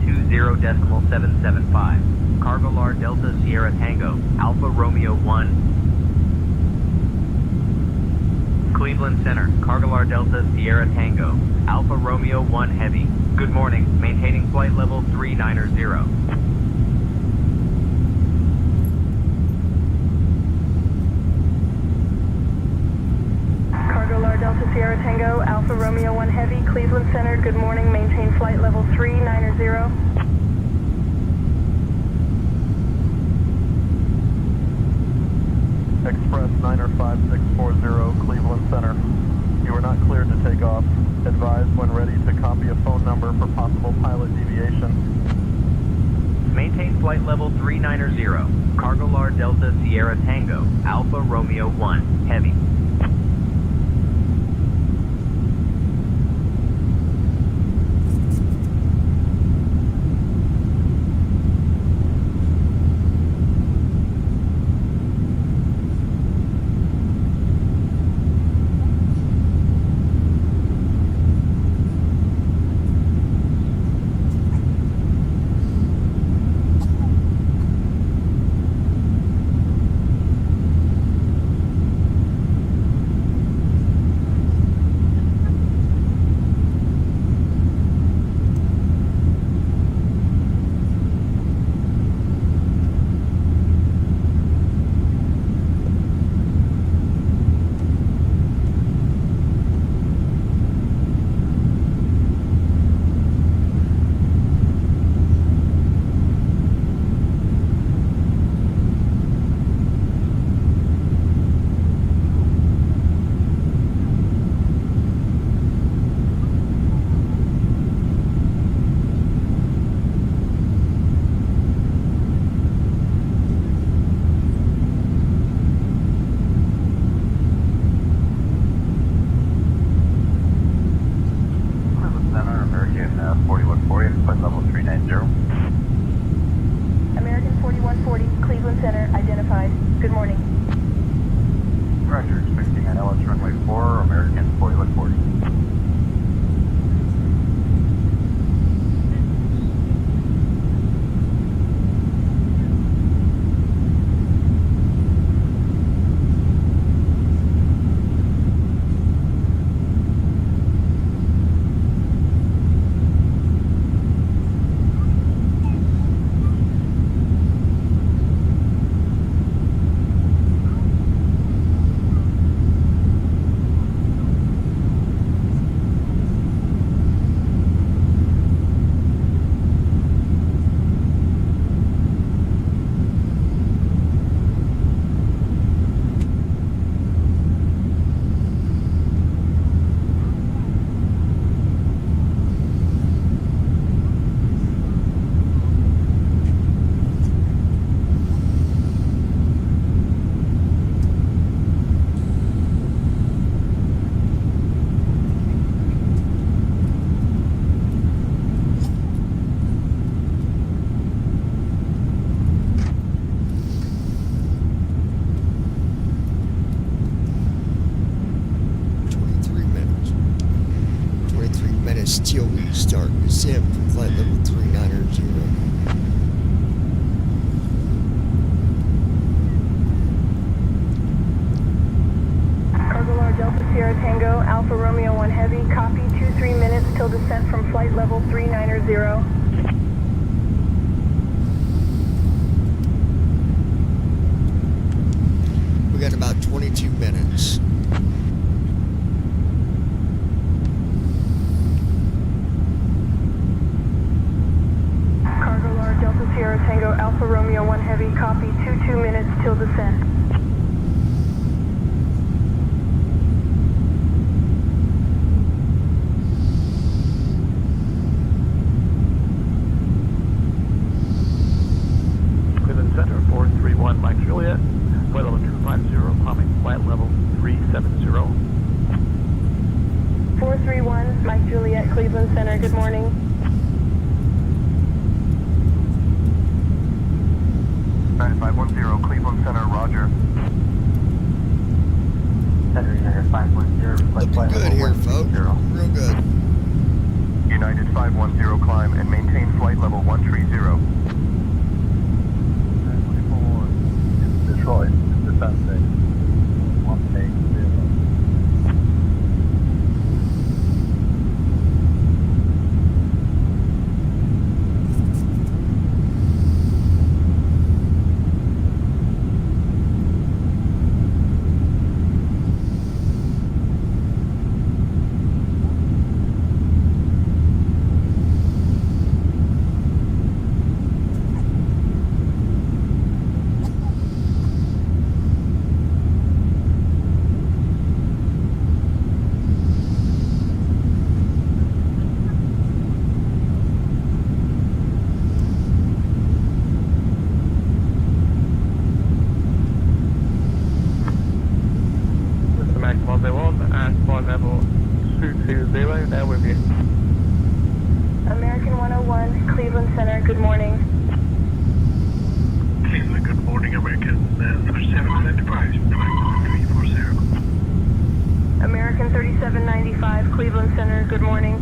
20.775. Cargo Lar Delta Sierra Tango, Alpha Romeo 1. Cleveland Center, Cargo Lar Delta Sierra Tango, Alpha Romeo 1 Heavy. Good morning, maintaining flight level 390. Cargo Lar Delta Sierra Tango, Alpha Romeo 1 Heavy, Cleveland Center, good morning, maintain flight level 390. Express 95640, Cleveland Center. You are not cleared to take off. Advise when ready to copy a phone number for possible pilot deviation. Maintain flight level 390. Cargo Lar Delta Sierra Tango, Alpha Romeo 1 Heavy. Till we start descent from flight level 390. Cargo Lar Delta Sierra Tango, Alpha Romeo 1 Heavy, copy 23 minutes till descent from flight level 390. We got about 22 minutes. Sierra Tango, Alpha Romeo 1 Heavy, copy 22 minutes till descent. Cleveland Center, 431 Mike Juliet, flight level 250, climbing flight level 370. 431 Mike Juliet, Cleveland Center, good morning. 9510, Cleveland Center, roger. Center, 510, Looking good here, folks. Real good. United 510, climb and maintain flight level 130. Detroit, descent base. 180. American 101, Cleveland Center, good morning. Cleveland, good morning, American 3795, 340. American 3795, Cleveland Center, good morning.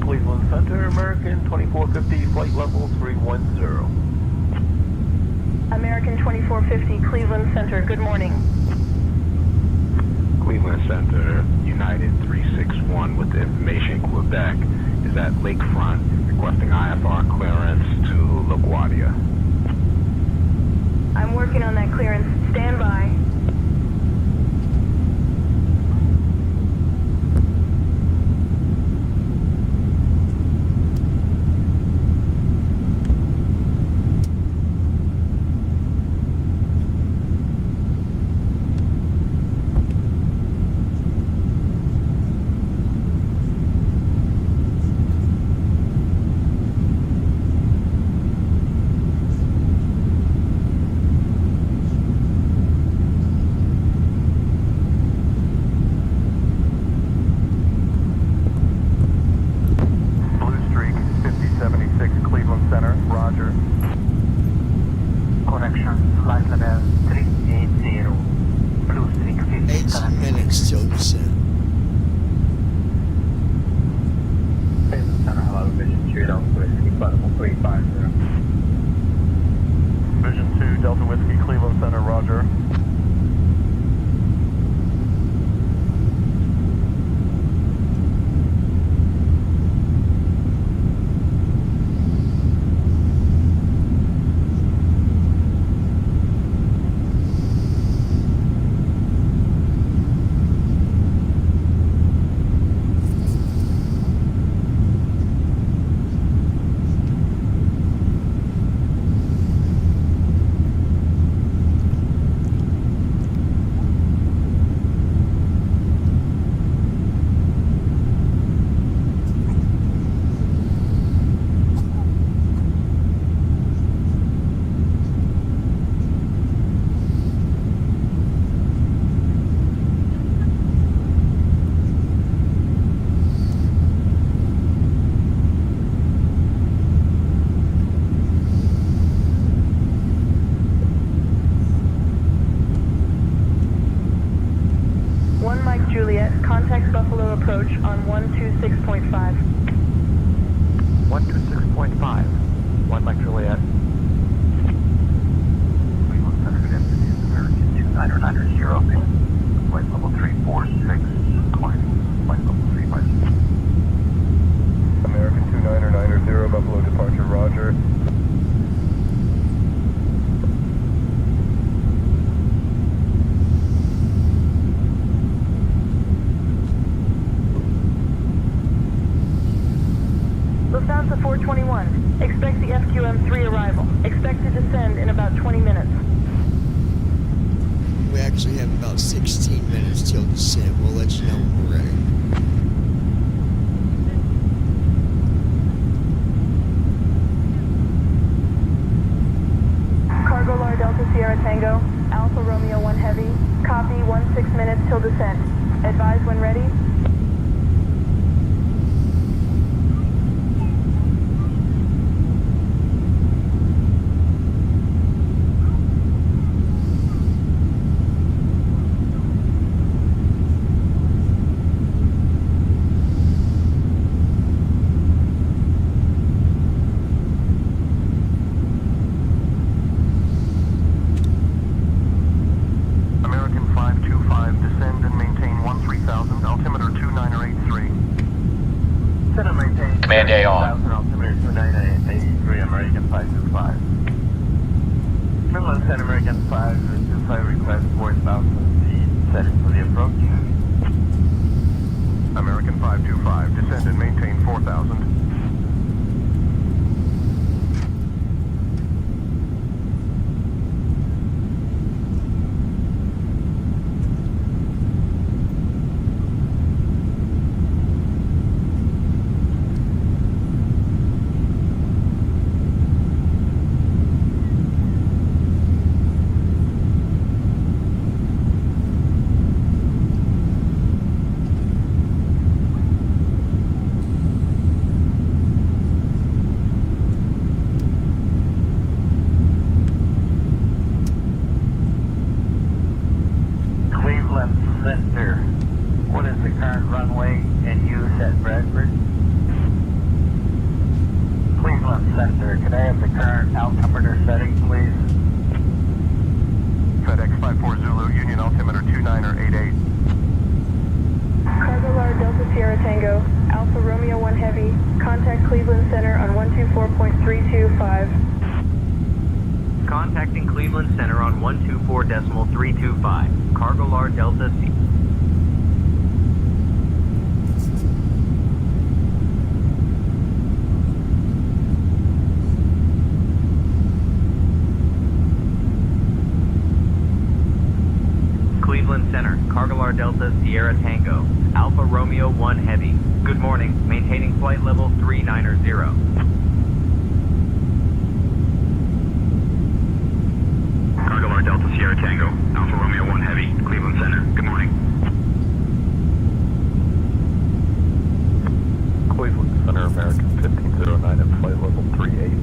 Cleveland Center, American 2450, flight level 310. American 2450, Cleveland Center, good morning. Cleveland Center, United 361 with the information Quebec is at Lakefront, requesting IFR clearance to LaGuardia. I'm working on that clearance. Stand by. Contact Buffalo approach on 126.5. 126.5. 1 Mike Juliet. Cleveland Center, good afternoon. American 29990, flight level 346, climbing, flight level 356. American 29990, Buffalo departure, roger. Lufthansa 421. Expect the FQM3 arrival. Expect to descend in about 20 minutes. We actually have about 16 minutes till descent. We'll let you know when we're ready. Cargo Lar Delta Sierra Tango, Alpha Romeo 1 Heavy. Copy, 16 minutes till descent. Advise when ready. American 525, descend and maintain 13,000, altimeter 2983. Center maintain. Command A on. 1000, altimeter 29883, American 525. Midland Center, American 525, request 4,000 feet, setting for the approach. American 525, descend and maintain 4,000. Cleveland Center. What is the current runway in use at Bradford? Cleveland Center. Can I have the current altimeter setting, please? FedEx 54 Zulu, Union altimeter 2988. Cargo Lar Delta Sierra Tango, Alpha Romeo 1 Heavy. Contact Cleveland Center on 124.325. Contacting Cleveland Center on 124.325. Cargo Lar Delta C. Cleveland Center, Cargo Lar Delta Sierra Tango, Alpha Romeo 1 Heavy. Good morning, maintaining flight level 390. Cargo Lar Delta Sierra Tango, Alpha Romeo 1 Heavy, Cleveland Center. Good morning. Cleveland Center, American 1509 at flight level 380.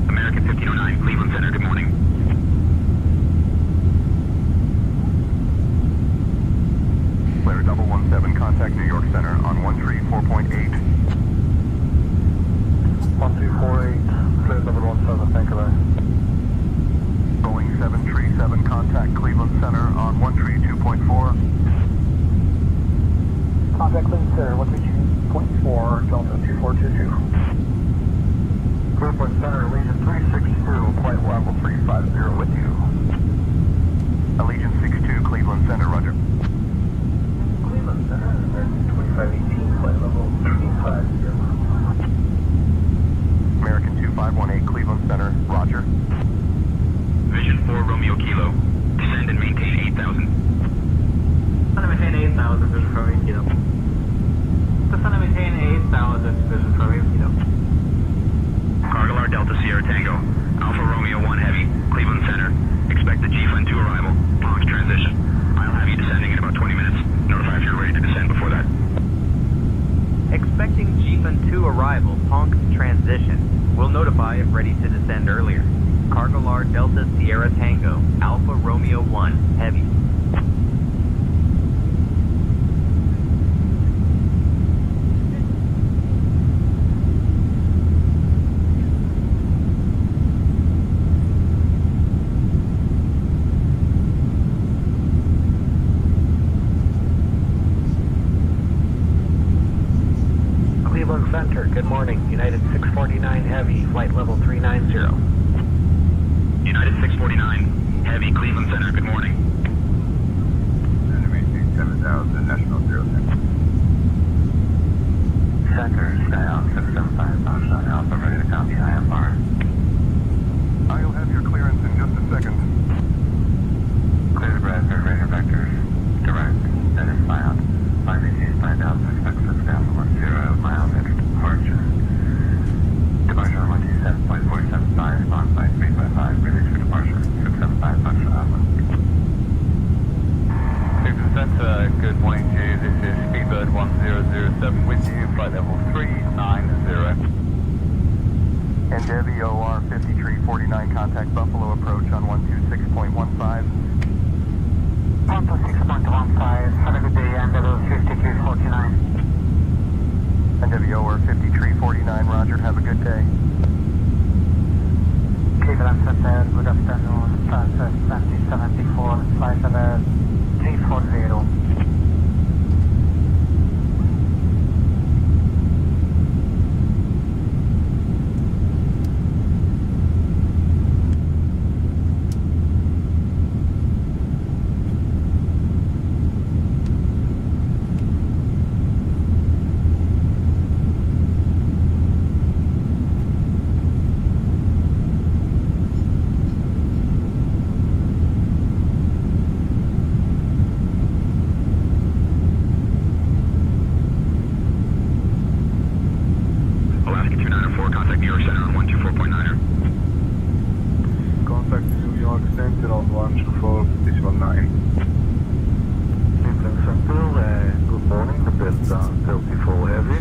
American 1509, Cleveland Center. Good morning. Flare 117, contact New York Center on 134.8. 1248, clear 717, thank you, bye. Boeing 737, contact Cleveland Center on 132.4. Contact Cleveland Center, 132.4, Delta 2422. Cleveland Center, Allegiant 362, flight level 350 with you. Allegiant 62, Cleveland Center, roger. Cleveland Center, American 2518, flight level 350. American 2518, Cleveland Center, roger. Vision 4 Romeo Kilo, descend and maintain 8,000. Descend and maintain 8,000, Vision 4 Romeo Kilo. Descend and maintain 8,000, Vision 4 Romeo Kilo. Cargo Lar Delta Sierra Tango, Alpha Romeo 1 Heavy, Cleveland Center. Expect the G-Fun 2 arrival, launch transition. I'll have you descending in about 20 minutes. Notify if you're ready to descend before that. Expecting G-Fun 2 arrival, Ponk transition. We'll notify if ready to descend earlier. Cargo Lar Delta Sierra Tango, Alpha Romeo 1 Heavy. Center, good morning. United 649 Heavy, flight level 390. United 649 Heavy, Cleveland Center, good morning. Center, maintain 7,000, National 0. Center, sky out 675, Foxtrot Alpha, ready to copy IFR. I'll have your clearance in just a second. Clear to Bradford, radar vectors, direct, that is filed. 588, 5,000, expect 6,010 miles after departure. Departure on 127.475, spawn flight 355, release for departure, 675, Foxtrot Alpha. Cleveland Center, good morning to you. This is Speedbird 1007 with you, flight level 390. Endeavy OR 5349, contact Buffalo approach on 126.15. 126.15, have a good day, Endeavor 5349. Endeavy OR 5349, roger, have a good day. Cleveland Center, good afternoon, process 2074, flight level 340. Alaska 294, contact New York Center on 124.9er. Contact New York Center on 124.9. Cleveland Center, good morning, the Delta 34 Heavy,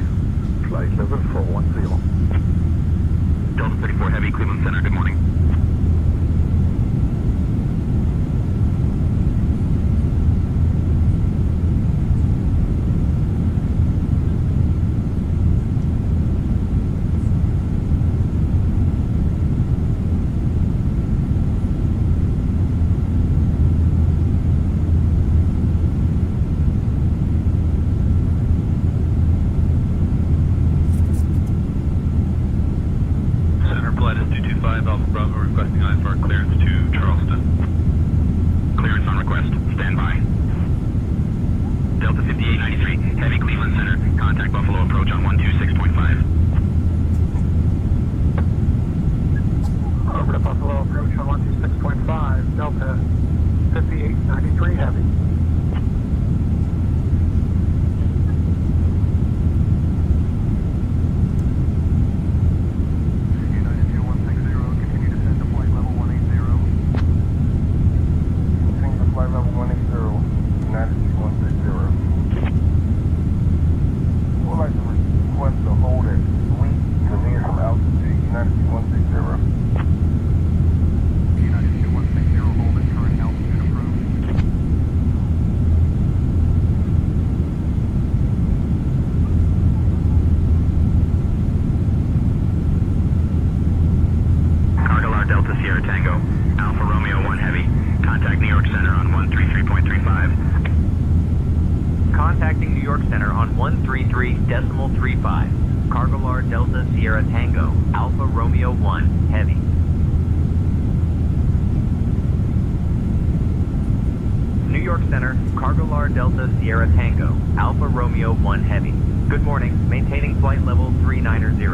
flight level 410. Delta 34 Heavy, Cleveland Center, good morning. Center flight is 225 Alpha Bravo, requesting IFR clearance to Charleston. Clearance on request. Stand by. Delta 5893 Heavy, Cleveland Center, contact Buffalo approach on 126.5. Over to Buffalo approach on 126.5, Delta 5893 Heavy. United 2160, continue descent to flight level 180. Continue to flight level 180, United 2160. We'd like to request a hold at Sweet to near some altitude, United 2160. United 2160, hold at current altitude approved. Cargalar Delta Sierra Tango, Alpha Romeo 1 Heavy, contact New York Center on 133.35. Contacting New York Center on 133.35. Cargalar Delta Sierra Tango, Alpha Romeo 1 Heavy. New York Center, Cargalar Delta Sierra Tango, Alpha Romeo 1 Heavy. Good morning, maintaining flight level 390.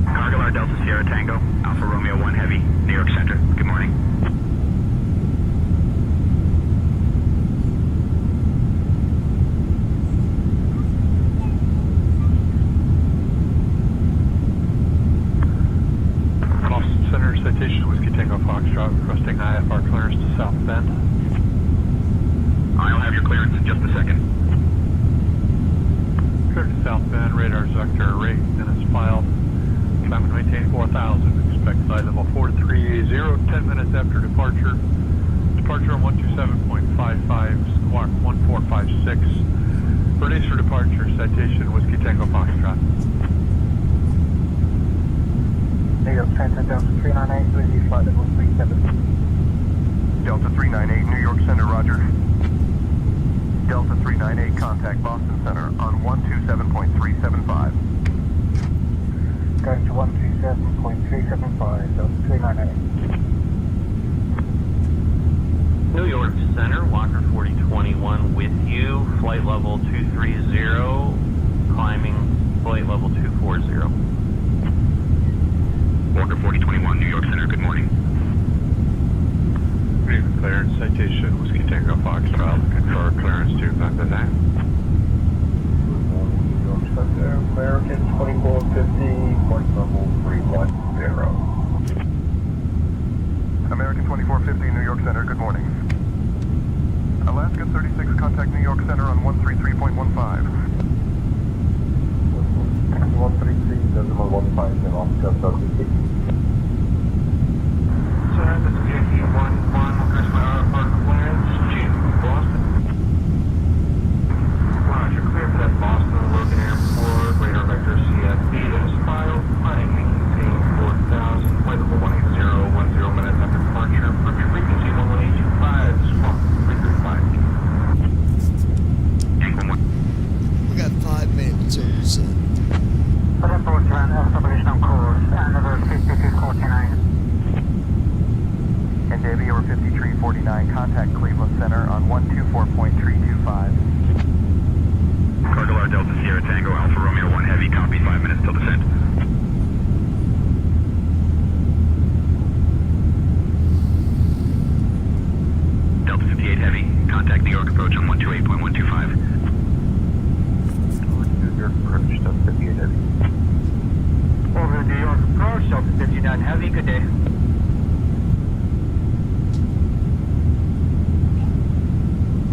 Cargalar Delta Sierra Tango, Alpha Romeo 1 Heavy, New York Center, good morning. Boston Center, citation Whiskey Tango Foxtrot, requesting IFR clearance to South Bend. I'll have your clearance in just a second. Clear to South Bend, radar vector rate, and it's filed. Climb and maintain 4,000. Expect flight level 4380, 10 minutes after departure. Departure on 127.55, squawk 1456. Release for departure, citation Whiskey Tango Foxtrot. New York Center, Delta 398, with you, flight level 37. Delta 398, New York Center, roger. Delta 398, contact Boston Center on 127.375. Gotcha, 127.375, Delta 398. New York Center, Walker 4021 with you, flight level 230, climbing flight level 240. Walker 4021, New York Center, good morning. Good evening, clearance. Citation, Whiskey Tango Foxtrot, looking for clearance to London now. Good morning, New York Center, American 2450, flight level 310. American 2450, New York Center, good morning. Alaska 36, contact New York Center on 133.15. 133.15, then Alaska 36. Sir, this is Yankee 11, request my RFR clearance to Boston. Roger, clear for that Boston Logan Airport, radar vector CFB, that is filed, flying maintain 4000, flight level 180, 10 minutes after departure, approach frequency 11825, squawk 335. We got 5 minutes or so. Approach around acceleration on course, another 5249. And Davy over 5349, contact Cleveland Center on 124.325. Cargolar Delta Sierra Tango Alpha Romeo 1 Heavy, copy, 5 minutes till descent. Delta 58 Heavy, contact New York approach on 128.125. New York approach, Delta 58 Heavy. Over New York approach, Delta 59 Heavy, good day.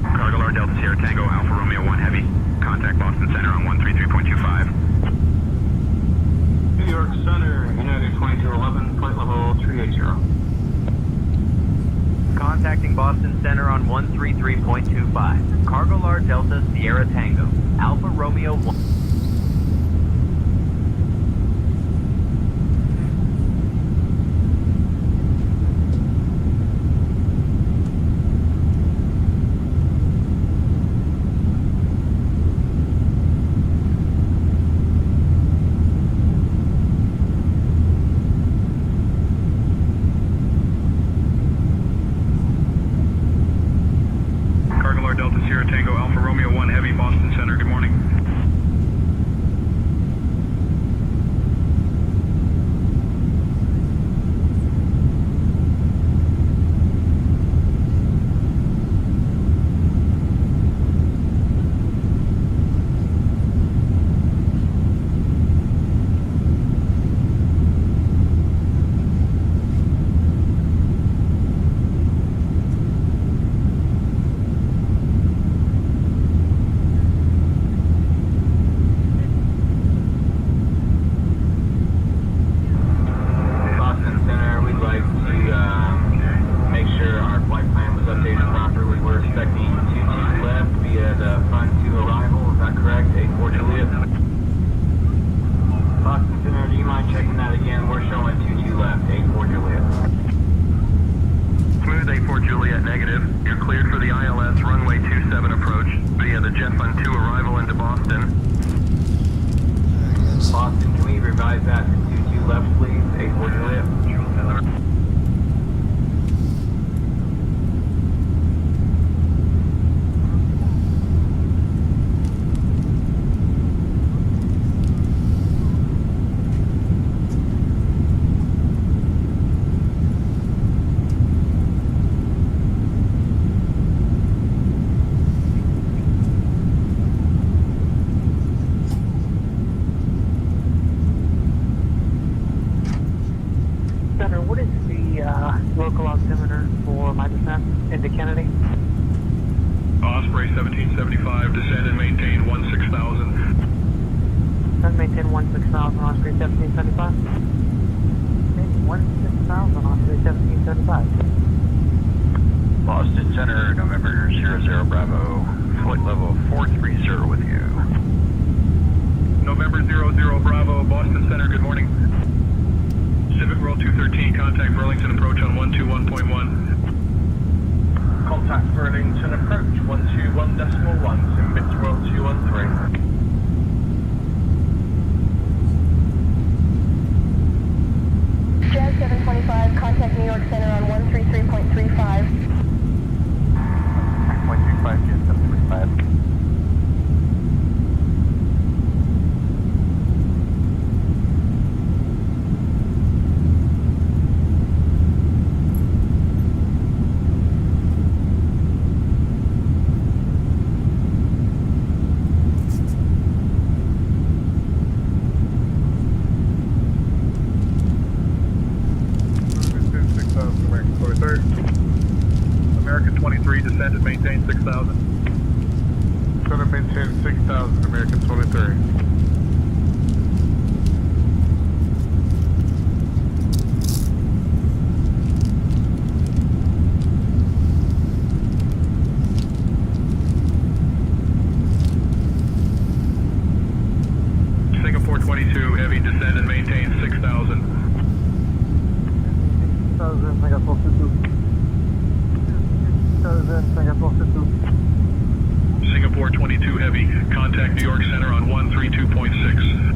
Cargolar Delta Sierra Tango Alpha Romeo 1 Heavy, contact Boston Center on 133.25. New York Center, United 2211, flight level 380. Contacting Boston Center on 133.25. Cargolar Delta Sierra Tango, Alpha Romeo 1. Cargolar Delta Sierra Tango Alpha Romeo 1 Heavy, Boston Center, good morning. Boston Center, we'd like to make sure our flight plan was updated properly. We're expecting 22 left via the front 2 arrival, is that correct? 84 Juliet. Boston Center, do you mind checking that again? We're showing 22 left, 84 Juliet. Smooth 84 Juliet, negative. You're cleared for the ILS runway 27 approach via the Jet Fund 2 arrival into Boston. Boston, can we revise that to 22 left, please? 84 Juliet. Center, what is the local altimeter for my descent into Kennedy? Osprey 1775, descend and maintain 16,000. Descend, maintain 16,000, Osprey 1775. 16,000, Osprey 1775. Boston Center, November 00 Bravo, flight level 430 with you. November 00 Bravo, Boston Center, good morning. Pacific World 213, contact Burlington approach on 121.1. Contact Burlington approach, 121.1. alert. American 23, descend and maintain 6,000. Gonna maintain 6,000, American 23. Singapore 22, heavy, descend and maintain 6,000. 6,000, Singapore 22. 6,000, Singapore 22. Singapore 22, heavy, contact New York Center on 132.6.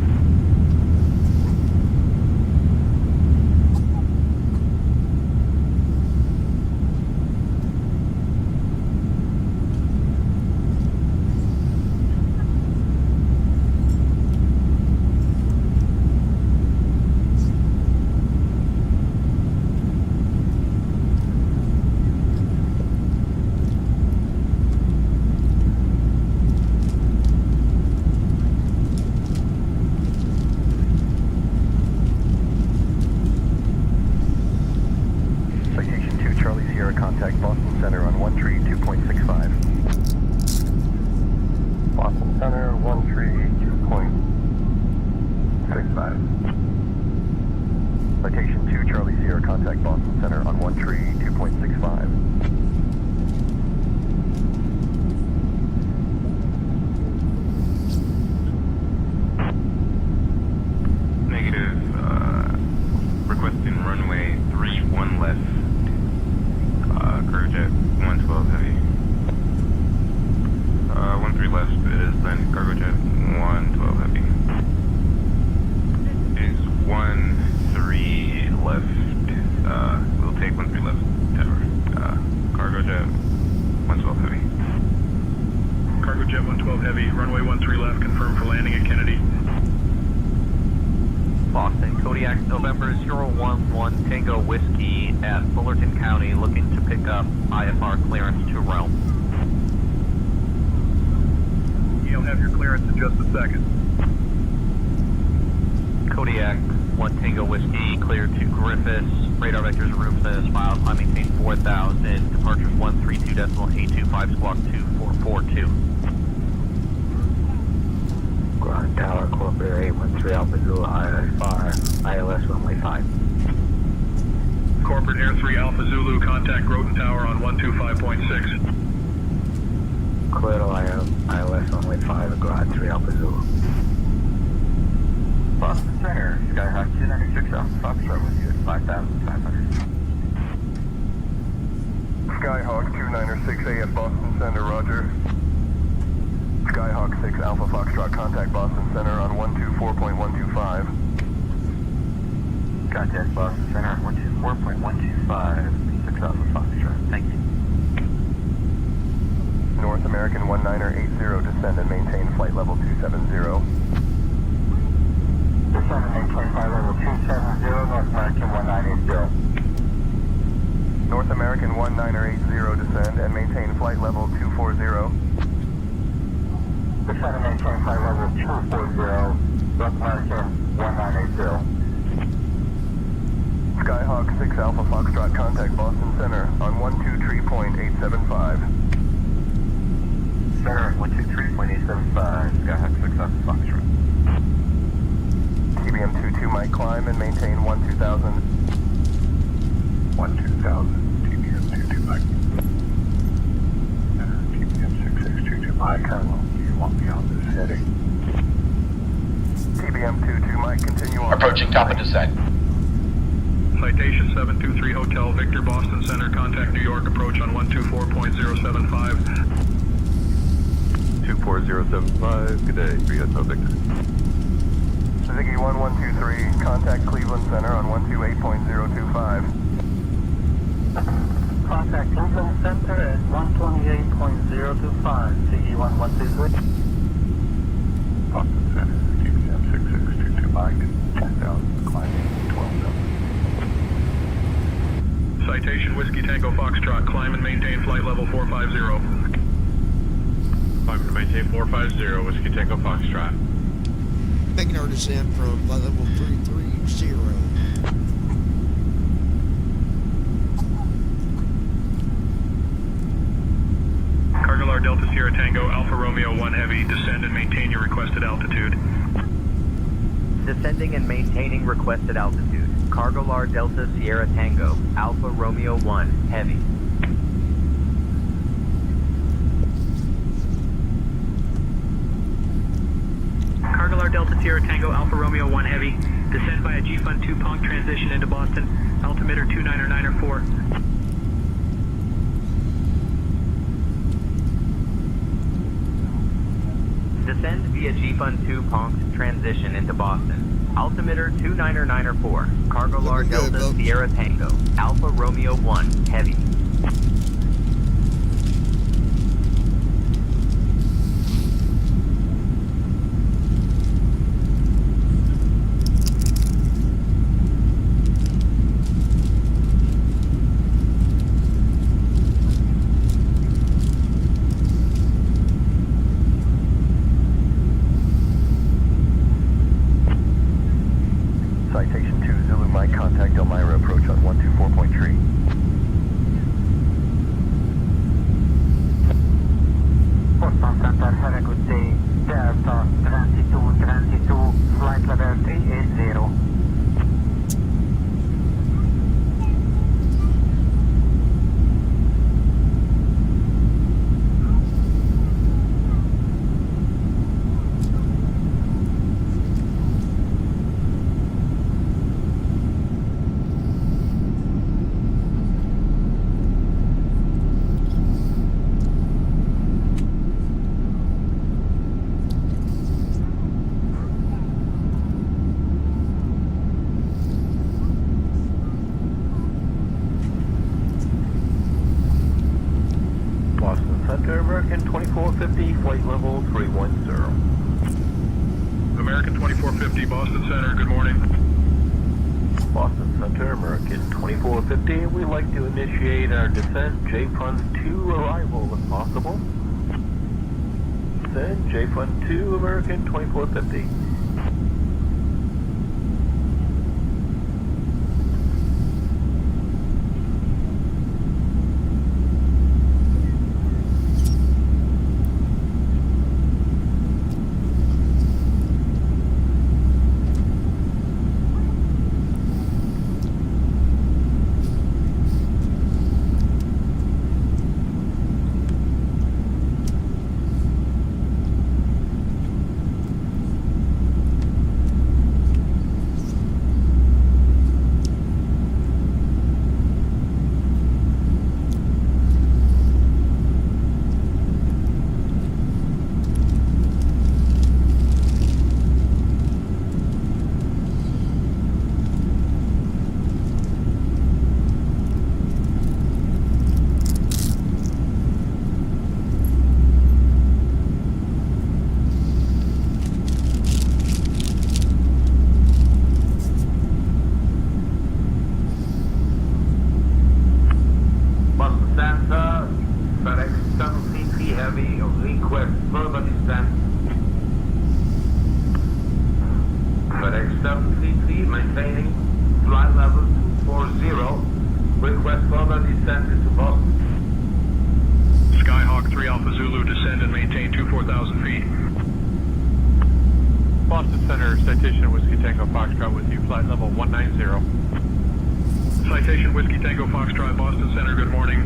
Citation 2, Charlie Sierra, contact Boston Center on 132.65. Boston Center, 132.65. Citation 2, Charlie Sierra, contact Boston Center on 132.65. Negative, requesting runway 31 left. Cargojet 112 heavy. 13 left is then Cargojet 112 heavy. Is 13 left. We'll take 13 left. Cargojet 112 heavy. Cargojet 112 heavy, runway 13 left, confirmed for landing at Kennedy. Boston, Kodiak, November 011 Tango Whiskey at Fullerton County, looking to pick up IFR clearance to Rome. You'll have your clearance in just a second. Kodiak, 1 Tango Whiskey, cleared to Griffiths, radar vectors and room status file, climb maintain 4,000, departures 132.825, squawk 2442. Ground Tower, Corporate 813 Alpha Zulu, ILS runway 5. Corporate Air 3 Alpha Zulu, contact Groton Tower on 125.6. Clear to ILS runway 5, Ground 3 Alpha Zulu. Boston Center, Skyhawk 296 Alpha Foxtrot with you at 5,500. Skyhawk 296 AF Boston Center, roger. Skyhawk 6 Alpha Foxtrot, contact Boston Center on 124.125. Contact Boston Center on 124.125, 6 Alpha Foxtrot. Thank you. North American 1980, descend and maintain flight level 270. Descend and maintain flight level 270, North American 1980. North American 1980, descend and maintain flight level 240. Descend and maintain flight level 240, North American 1980. Skyhawk 6 Alpha Foxtrot, contact Boston Center on 123.875. Center 123.875, Skyhawk 6 Alpha Foxtrot. TBM 22 might climb and maintain 12,000. 12,000, TBM 22 might. TBM 6622 might, Colonel. You want me on this heading? TBM 22 might continue on. Approaching top of descent. Citation 723 Hotel Victor, Boston Center, contact New York, approach on 124.075. 24075, good day, 3 Hotel Victor. Ziggy 1123, contact Cleveland Center on 128.025. Contact Cleveland Center at 128.025, Ziggy 1123. Boston Center, TBM 6622 Mike, 10,000, climbing 12,000. Citation Whiskey Tango Foxtrot, climb and maintain flight level 450. Climb and maintain 450, Whiskey Tango Foxtrot. Making our descent from flight level 330. Sierra Tango, Alpha Romeo 1 Heavy, descend and maintain your requested altitude. Descending and maintaining requested altitude. Cargolar Delta Sierra Tango, Alpha Romeo 1 Heavy. Cargolar Delta Sierra Tango, Alpha Romeo 1 Heavy, descend via G-Fund 2 Ponk transition into Boston, altimeter 29904. Descend via G-Fund 2 Ponk transition into Boston, altimeter 29904. Cargolar Delta Sierra Tango, Alpha Romeo 1 Heavy. Citation 2 Zulu Mike, contact Elmira approach on 124.3. Boston Center, have a good day. Delta 2222, flight level 380. Boston Center, American 2450, flight level 310. American 2450, Boston Center, good morning. Boston Center, American 2450, we'd like to initiate our descent, J-Fund 2 arrival if possible. Descend, J-Fund 2, American 2450. Boston Center, FedEx 7CT Heavy, request further descent. FedEx 7CT maintaining flight level 240, request further descent into Boston. Skyhawk 3 Alpha Zulu, descend and maintain 24,000 feet. Boston Center, Citation Whiskey Tango Foxtrot with you, flight level 190. Citation Whiskey Tango Foxtrot, Boston Center, good morning.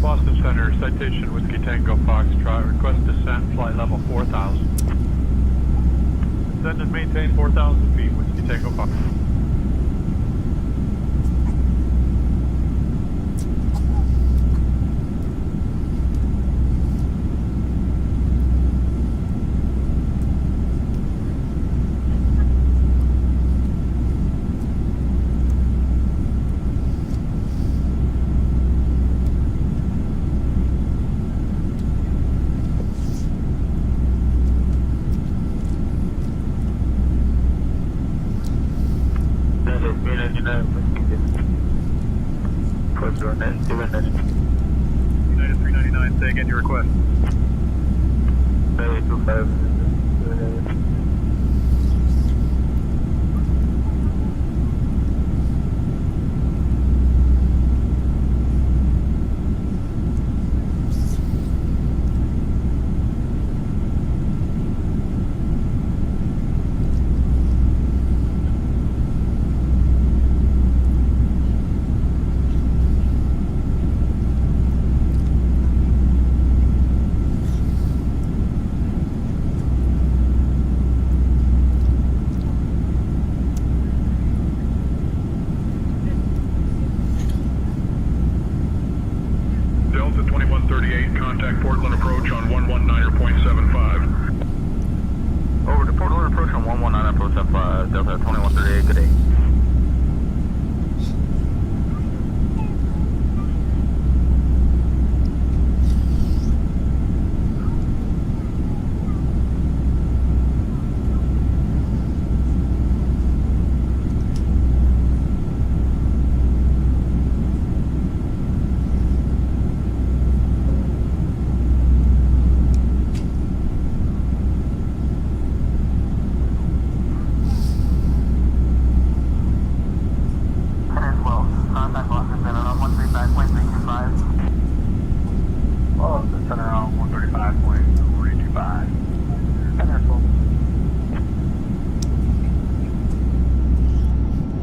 Boston Center, Citation Whiskey Tango Foxtrot, request descent, flight level 4,000. Descend and maintain 4,000 feet, Whiskey Tango Foxtrot. United 399, say again your request. Delta 2138, contact Portland approach on 119.75. Over to Portland approach on 119.75, Delta 2138, good day.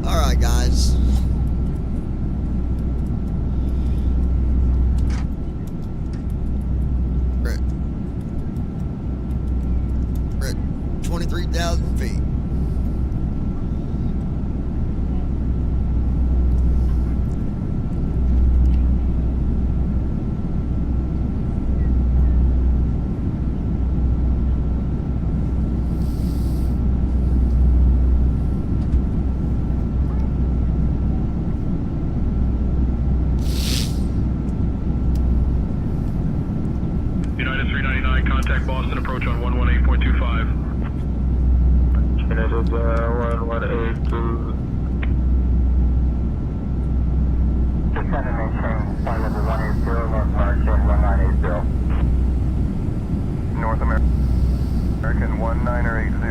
Alright, guys. We're at 23,000 feet. United 399, contact Boston approach on 118.25. United 1182. Descend and maintain flight level 180, North American 1980. North American 1980.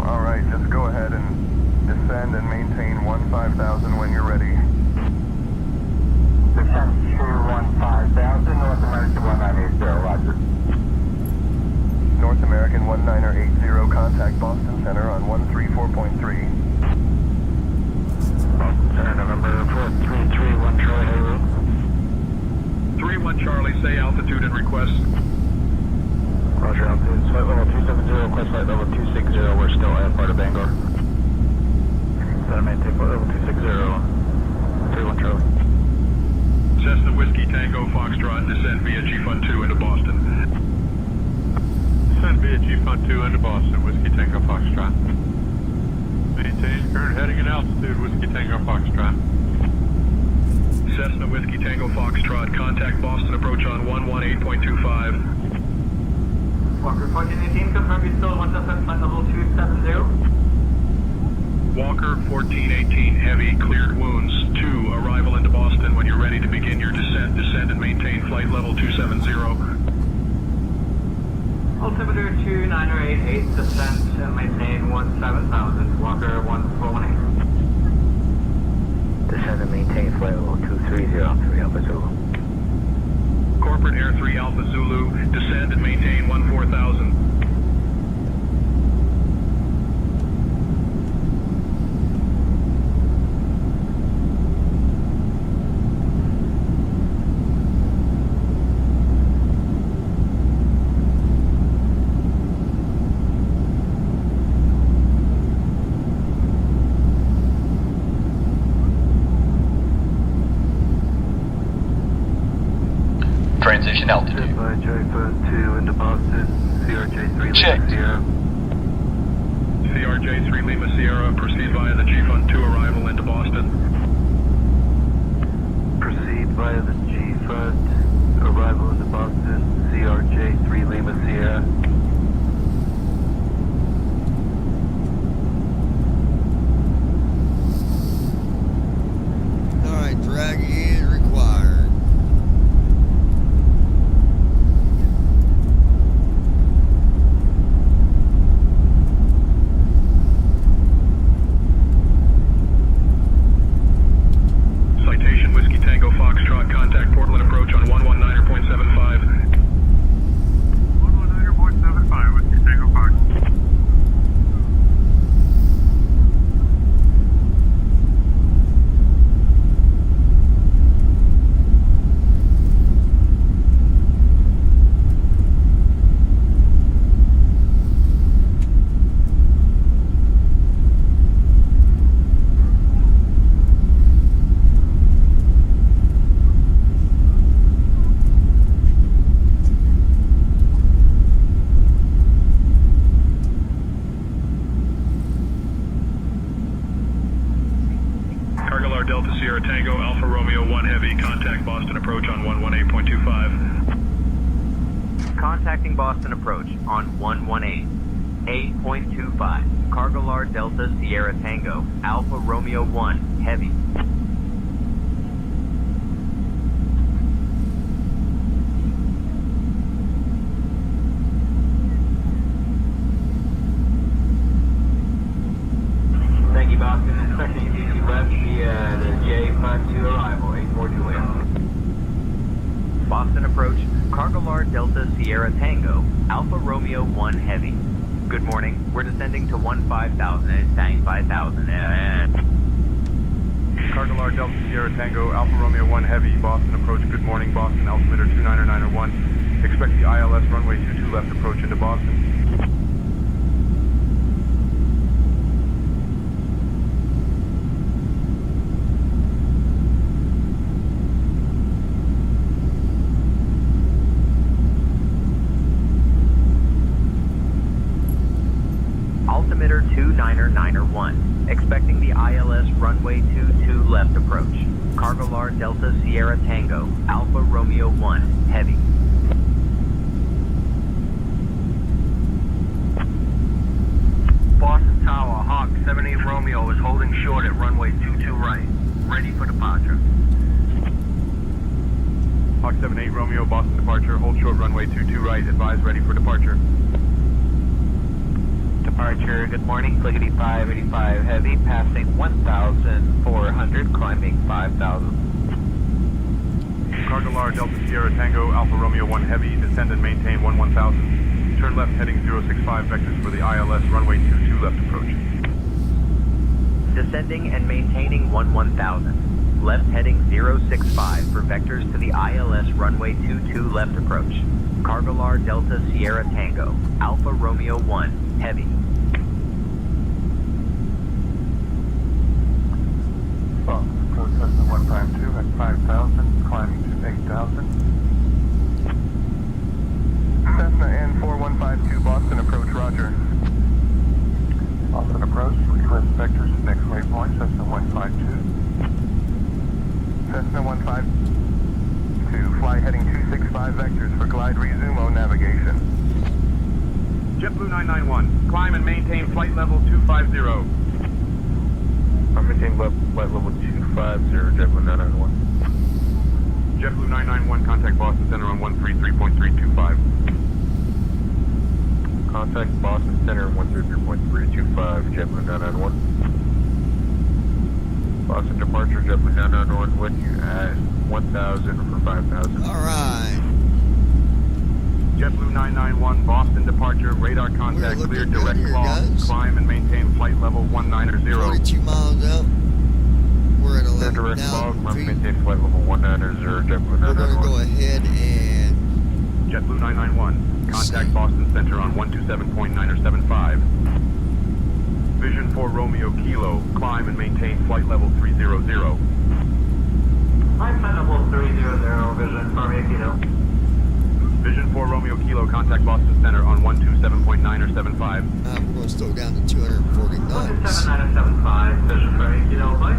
All right, just go ahead and descend and maintain 15,000 when you're ready. Descend to 15,000, North American 1980, roger. North American 1980, contact Boston Center on 134.3. Boston Center, November 4331 Charlie, Hayward. 31 Charlie, say altitude and request. Roger, altitude, flight level 270, request flight level 260, we're still at part of Bangor. Center maintain flight level 260, 31 Charlie. Cessna Whiskey Tango Foxtrot, descend via G-Fund 2 into Boston. Descend via G-Fund 2 into Boston, Whiskey Tango Foxtrot. Maintain current heading and altitude, Whiskey Tango Foxtrot. Cessna Whiskey Tango Foxtrot, contact Boston approach on 118.25. Walker 1418, confirm you still 107 flight level 270. Walker 1418, heavy, cleared wounds, 2, arrival into Boston. When you're ready to begin your descent, descend and maintain flight level 270. Altimeter 2988, descent and maintain 17,000, Walker 1418. Descend and maintain flight level 230, 3 Alpha Zulu. Corporate Air 3 Alpha Zulu, descend and maintain 14,000. Transition altitude. J-2 into Boston, CRJ-3 Check. Lima Sierra. CRJ-3 Lima Sierra, proceed via the G-Fund 2 arrival into Boston. Proceed via the G-Fund, arrival into Boston, CRJ-3 Lima Sierra. Alright, drag is required. Citation Whiskey Tango Foxtrot, contact Portland approach on 119.75. 119.75. Heavy, contact Boston approach on 118.25. Contacting Boston approach on 118.25. Cargolar Delta Sierra Tango, Alpha Romeo 1, Heavy. Thank you, Boston. Expecting DC left via the J52 arrival, 84 Juliet. Boston approach, Cargolar Delta Sierra Tango, Alpha Romeo 1 Heavy. Good morning. We're descending to 15,000 and it's saying 5,000. Cargolar Delta Sierra Tango, Alpha Romeo 1 Heavy, Boston approach, good morning, Boston, altimeter 29901. Expect the ILS runway 22 left approach into Boston. Altimeter 29901. Expecting the ILS runway 22 left approach. Cargolar Delta Sierra Tango, Alpha Romeo 1 Heavy. Boston Tower, Hawk 78 Romeo is holding short at runway 22 right. Ready for departure. Hawk 78 Romeo, Boston departure, hold short runway 22 right, advise ready for departure. Departure, good morning, Fliggity 585 Heavy, passing 1,400, climbing 5,000. Cargolar Delta Sierra Tango, Alpha Romeo 1 Heavy, descend and maintain 11,000. Turn left heading 065 vectors for the ILS runway 22 left approach. Descending and maintaining 11,000. Left heading 065 for vectors to the ILS runway 22 left approach. Cargolar Delta Sierra Tango, Alpha Romeo 1 Heavy. Approach Cessna 152 at 5,000, climbing to 8,000. Cessna N4152, Boston approach, roger. Boston approach, request vectors next waypoint, Cessna 152. Cessna 152, fly heading 265 vectors for glide resumo navigation. JetBlue 991, climb and maintain flight level 250. Maintain flight level 250, JetBlue 991. JetBlue 991, contact Boston Center on 133.325. Contact Boston Center 133.325, JetBlue 991. Boston departure, JetBlue 991 with you at 1,000 for 5,000. Alright. JetBlue 991, Boston departure, radar contact, clear direct climb, climb and maintain flight level 190. 42 miles out. We're at 11 direct now. maintain flight level 190, JetBlue 991. We're going to go ahead and... JetBlue 991, contact Boston Center on 127.975. Vision 4 Romeo Kilo, climb and maintain flight level 300. I'm level 300, Vision for me, Kilo. Vision 4 Romeo Kilo, contact Boston Center on 127.975. we're going to slow down to 240 knots. 127.975, Vision for me, Kilo, bye.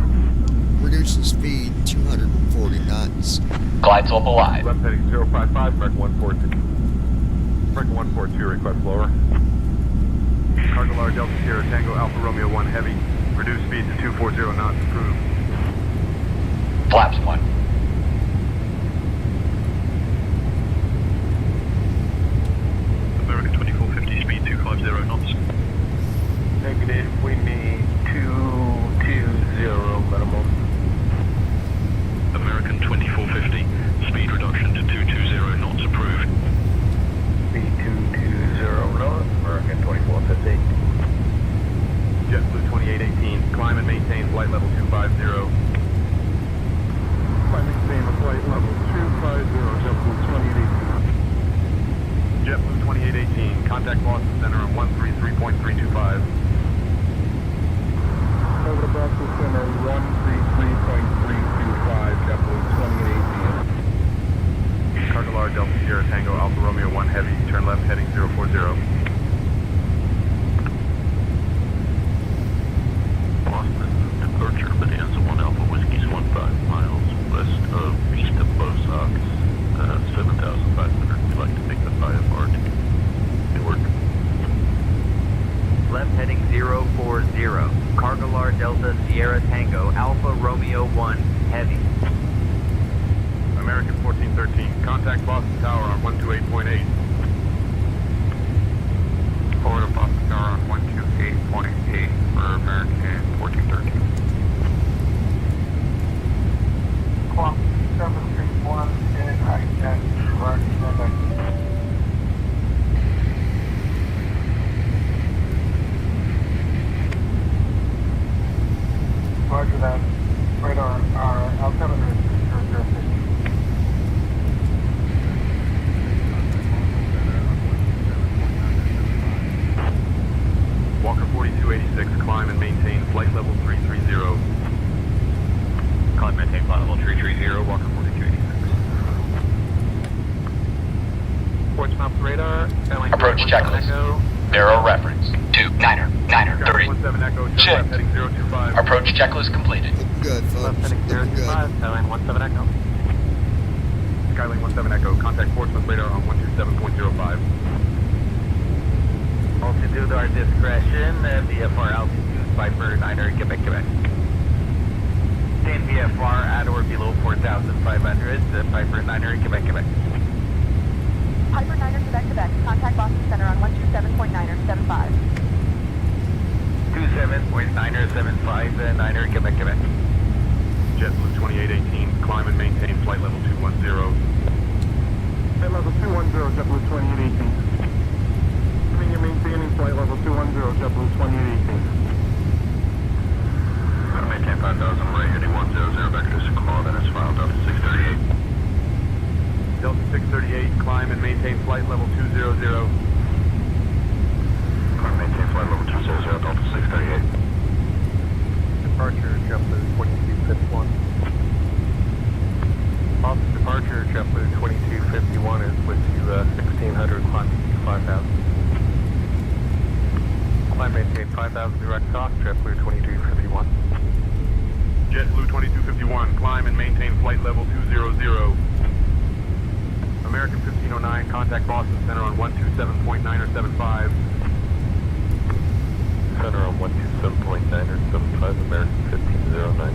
Reducing speed 240 knots. Glide slope alive. Left heading 055, Break 142. Break 142, request lower. Cargolar Delta Sierra Tango, Alpha Romeo 1 Heavy. Reduce speed to 240 knots, approved. Flaps 1. American 2450, speed 250 knots. Negative, we need 220 minimum. American 2450, speed reduction to 220 knots, approved. Speed 220 knots, American 2450. JetBlue 2818, climb and maintain flight level 250. Maintain flight level 250, JetBlue 2818. JetBlue 2818, contact Boston Center on 133.325. Over to Boston Center, 133.325, JetBlue 2818. Cargolar Delta Sierra Tango, Alpha Romeo 1 Heavy, turn left heading 040. Boston departure, Bonanza 1 Alpha Whiskey's 15 miles west of 1413. Contact Boston Tower on 128.8. Forward to Boston Tower on 128.8 for American 1413. Clock 731 and high-jet Roger that. Radar, our altimeter is 050. Walker 4286, climb and maintain flight level 330. Climb, maintain flight level 330, Walker 4286. Portsmouth radar, Approach checklist. Narrow reference. 29er, 30. Check. Approach checklist completed. Good, folks. Skyline 17 Echo. Skyline 17 Echo, contact Portsmouth radar on 127.05. Altitude our discretion, VFR altitude Viper 9er, Quebec, Quebec. 10 VFR at or below 4,500, Viper 9er, Quebec, Quebec. Piper 9er, Quebec, Quebec. Contact Boston Center on 127.9er, 75. 27.9er, 75, 9er, Quebec, Quebec. JetBlue 2818, climb and maintain flight level 210. Flight level 210, JetBlue 2818. Continue maintaining flight level 210, JetBlue 2818. Maintain 5,000, right heading 100, vectors to call, then it's filed up to 638. Delta 638, climb and maintain flight level 200. Climb, maintain flight level 200, Delta 638. Departure, JetBlue 2251. Boston departure, JetBlue 2251 is with you 1600, climb to 5000. Climb, maintain 5000 direct cost, JetBlue 2251. JetBlue 2251, climb and maintain flight level 200. American 1509, contact Boston Center on 127.975. Center on 127.975, American 1509.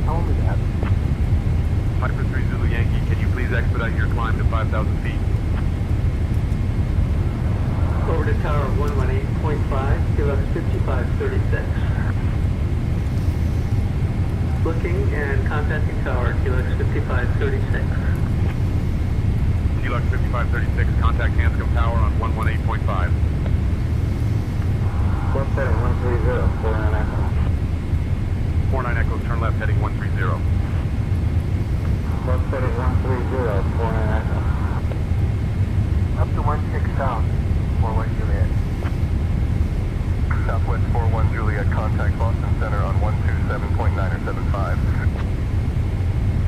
Tell me that. Piper 3 Zulu Yankee, can you please expedite your climb to 5,000 feet? Over to tower 118.5, QX 5536. Looking and contacting tower QX 5536. TLux 5536, contact Hanscom Tower on 118.5. 17130, 49 Echo. 49 Echo, turn left heading 130. 17130, 49 Echo. Up to 16 south, 41 Juliet. Southwest 41 Juliet, contact Boston Center on 127.975.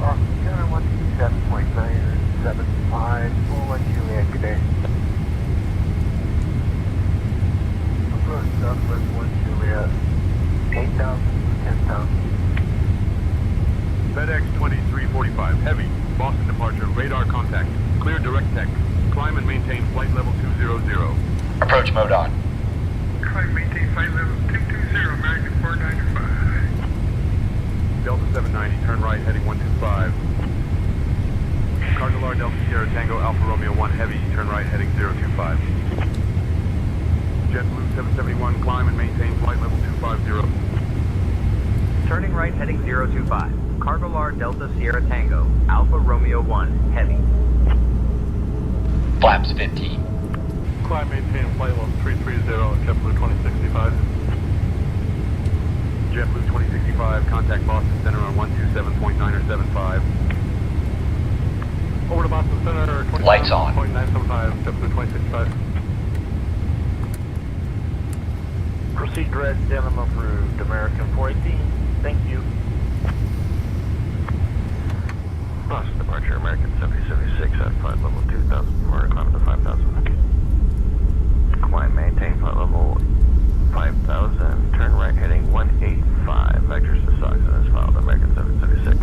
Boston Center 127.975, 41 Juliet, good day. Approach Southwest 1 Juliet, 8,000, 10,000. FedEx 2345, heavy, Boston departure, radar contact, clear direct tech, climb and maintain flight level 200. Approach mode on. Climb, maintain flight level 220, American 495. Delta 790, turn right heading 125. Cargolar Delta Sierra Tango Alpha Romeo 1 heavy, turn right heading 025. JetBlue 771, climb and maintain flight level 250. Turning right heading 025. Cargolar Delta Sierra Tango, Alpha Romeo 1, heavy. Flaps 15. Climb, maintain flight level 330, JetBlue 2065. JetBlue 2065, contact Boston Center on 127.975. Over to Boston Center, 27.975, Lights on. JetBlue 2065. Proceed direct, denim approved, American 418. Thank you. Boston departure, American 7076 at flight level 2004, climb to 5,000. Climb, maintain flight level 5,000, turn right heading 185, vectors to Stockton as filed, American 776.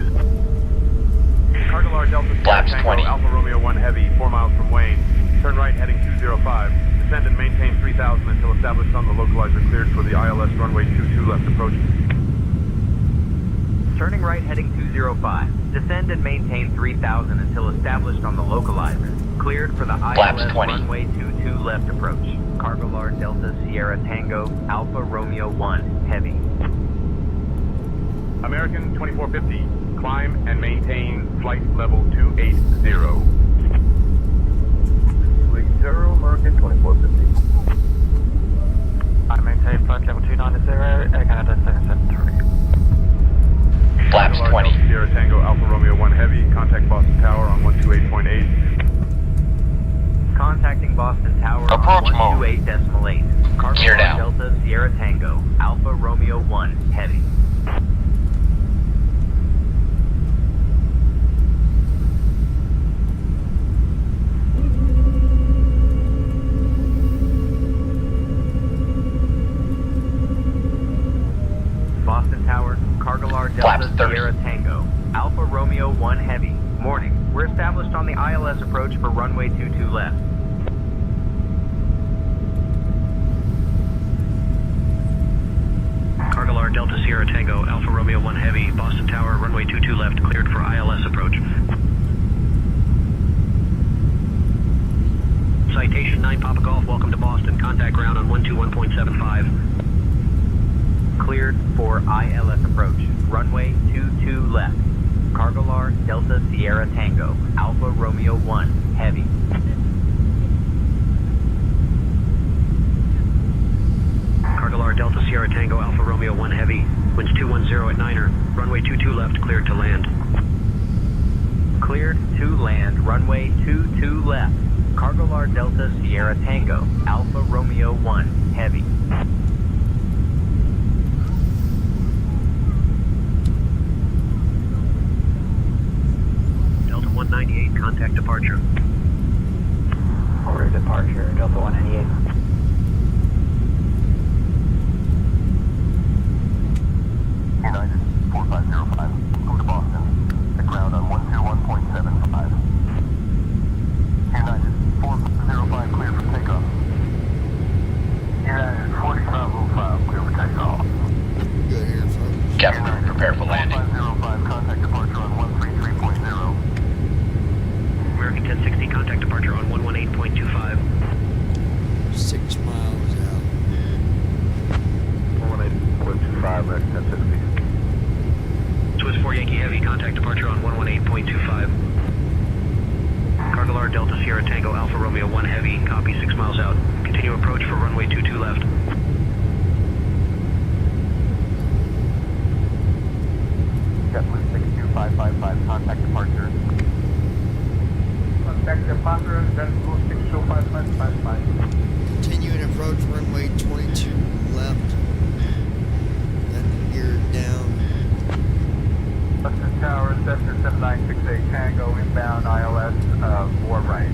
Cargolar Delta Sierra Tango, 20. Alpha Romeo 1 heavy, 4 miles from Wayne. Turn right heading 205. Descend and maintain 3,000 until established on the localizer cleared for the ILS runway 22 left approach. Turning right heading 205. Descend and maintain 3000 until established on the localizer. Cleared for the ILS runway 22 left approach. Cargolar Delta Sierra Tango Alpha Romeo 1 Heavy. American 2450, climb and maintain flight level 280. 280, American 2450. I maintain flight level 290, Air Canada 773. Flaps 20. Sierra Tango Alpha Romeo 1 Heavy, contact Boston Tower on 128.8. Contacting Boston Tower Approach on mode. 128.8. Gear down. Delta Sierra Tango Alpha Romeo 1 Heavy. Boston Tower, Cargolar Delta Sierra Tango, Alpha Romeo 1 Heavy. Morning. We're established on the ILS approach for runway 22 left. Cargolar Delta Sierra Tango, Alpha Romeo 1 Heavy, Boston Tower, runway 22 left, cleared for ILS approach. Citation 9 Papa Golf, welcome to Boston. Contact ground on 121.75. Cleared for ILS approach. Runway 22 left. Cargolar Delta Sierra Tango, Alpha Romeo 1 Heavy. Cargolar Delta Sierra Tango, Alpha Romeo 1 Heavy, winds 210 at 9er, runway 22 left, cleared to land. Cleared to land. Runway 22 left. Cargolar Delta Sierra Tango, Alpha Romeo 1 Heavy. Delta 198, contact departure. Order departure, Delta 198. United 4505, go to Boston. At ground on 121.75. United 4505, clear for takeoff. United 4505, clear for takeoff. Good here, folks. Captain, prepare for landing. 4505, contact departure on 133.0. American 1060, contact departure on 118.25. 6 miles out. 118.25, American 1060. Swiss 4 Yankee Heavy, contact departure on 118.25. Cargolar Delta Sierra Tango, Alpha Romeo 1 Heavy, copy 6 miles out. Continue approach for runway 22 left. JetBlue 62555, contact departure. Contact departure, JetBlue 62555. Continue and approach runway 22 left. Then gear down. Boston Tower, Cessna 7968 Tango, inbound ILS, 4 right.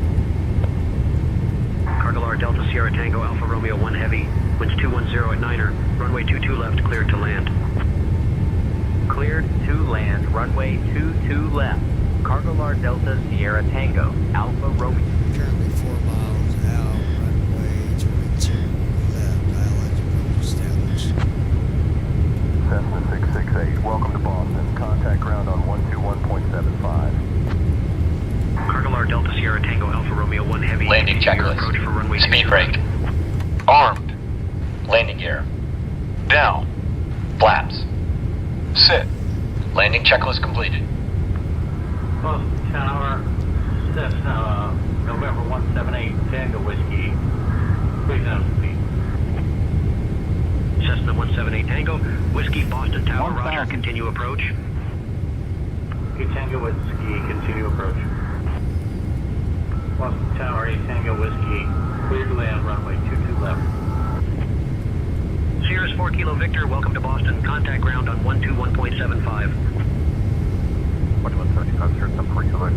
Cargolar Delta Sierra Tango, Alpha Romeo 1 Heavy, winds 210 at 9er, runway 22 left, cleared to land. Cleared to land. Runway 22 left. Cargolar Delta Sierra Tango, Alpha Romeo. Currently 4 miles out, runway 22 left, ILS approach established. Cessna 668, welcome to Boston. Contact ground on 121.75. Cargolar Delta Sierra Tango, Alpha Romeo 1 Heavy. Landing checklist. Approach for runway Speed 22 brake. Armed. Landing gear. Down. Flaps. Sit. Landing checklist completed. Boston Tower, Cessna, November 178 Tango Whiskey, 3000 feet. Cessna 178 Tango, Whiskey, Boston Tower, roger, continue approach. Okay, Tango Whiskey, continue approach. Boston Tower, 8 Tango Whiskey, clear to land, runway 22 left. Sierra's 4 Kilo Victor, welcome to Boston. Contact ground on 121.75. 2130, contact some 4 Kilo.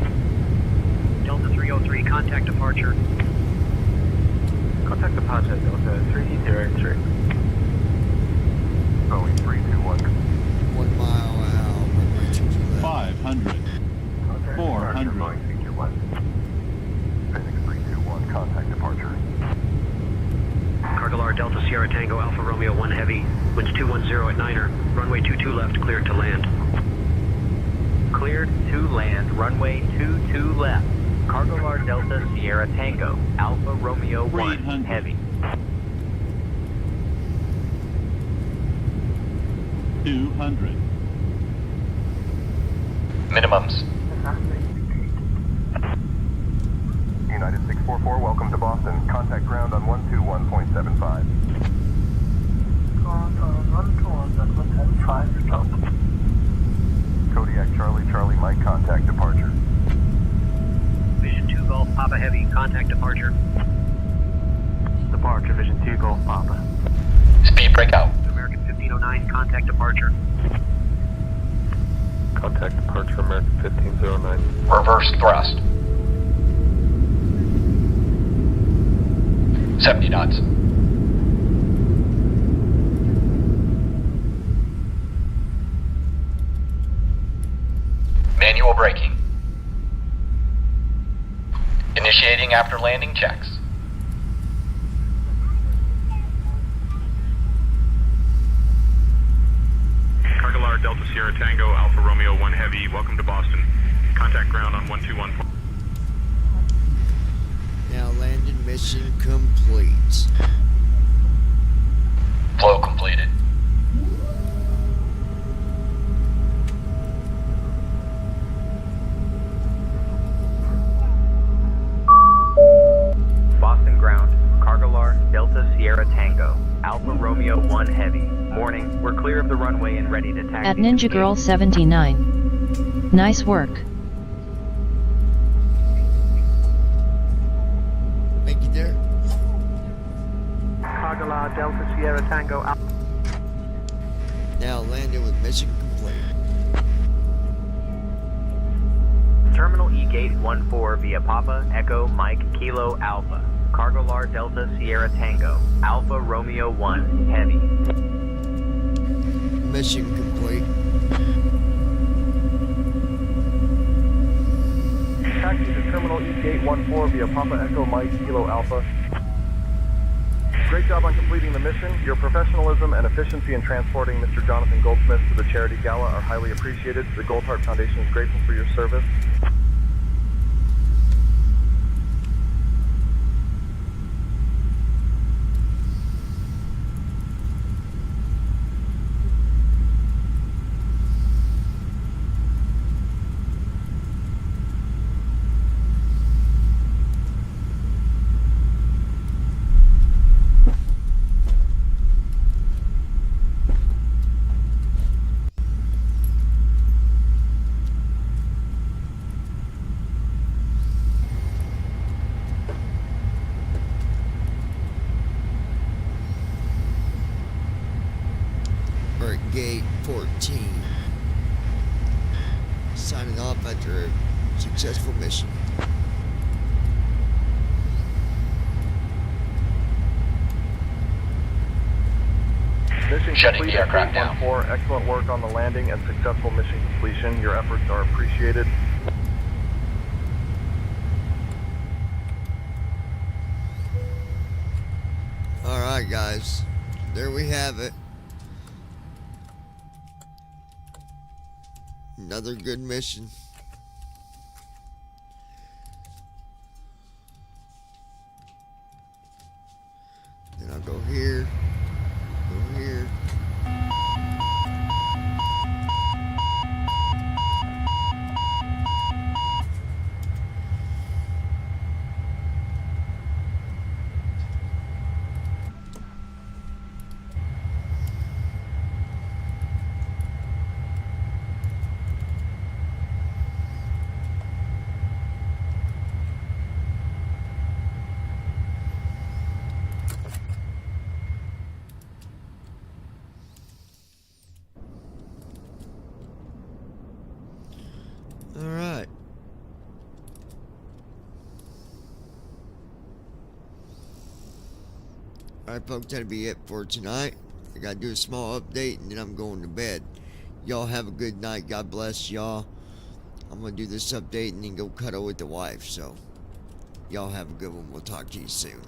Delta 303, contact departure. Contact departure, Delta 303. Boeing 321. 1 mile out, runway 22 left. 500. 400. Boeing 321. Phoenix 321, contact departure. Cargolar Delta Sierra Tango, Alpha Romeo 1 Heavy, winds 210 at 9er, runway 22 left, cleared to land. Runway 22 left. Cargolar Delta Sierra Tango, Alpha Romeo 1 Heavy. 200. Minimums. United 644, welcome to Boston. Contact ground on 121.75. Kodiak Charlie, Charlie Mike, contact departure. Vision 2 Golf Papa Heavy, contact departure. Departure, Vision 2 Golf Papa. Speed breakout. American 1509, contact departure. Contact departure, American 1509. Reverse thrust. 70 knots. Manual braking. Initiating after landing checks. Cargolar Delta Sierra Tango, Alpha Romeo 1 Heavy, welcome to Boston. Contact ground on 121. Now landing mission complete. Flow completed. Boston ground, Cargolar Delta Sierra Tango, Alpha Romeo 1 Heavy. Morning, we're clear of the runway and ready to taxi. At Ninja Girl 79. Nice work. Thank you, dear. Cargolar Delta Sierra Tango. Now landing with mission complete. Terminal E Gate 14 via Papa Echo Mike Kilo Alpha. Cargolar Delta Sierra Tango, Alpha Romeo 1 Heavy. Mission complete. Taxi to Terminal E Gate 14 via Papa Echo Mike Kilo Alpha. Great job on completing the mission. Your professionalism and efficiency in transporting Mr. Jonathan Goldsmith to the charity gala are highly appreciated. The Goldheart Foundation is grateful for your service. Gate 14. Signing off after a successful mission. Mission Shutting complete the aircraft at down. 814. Excellent work on the landing and successful mission completion. Your efforts are appreciated. Alright guys, there we have it. Another good mission. Then I'll go here, go here. Alright. Alright folks, that'll be it for tonight. I gotta do a small update and then I'm going to bed. Y'all have a good night. God bless y'all. I'm gonna do this update and then go cuddle with the wife. So y'all have a good one. We'll talk to you soon.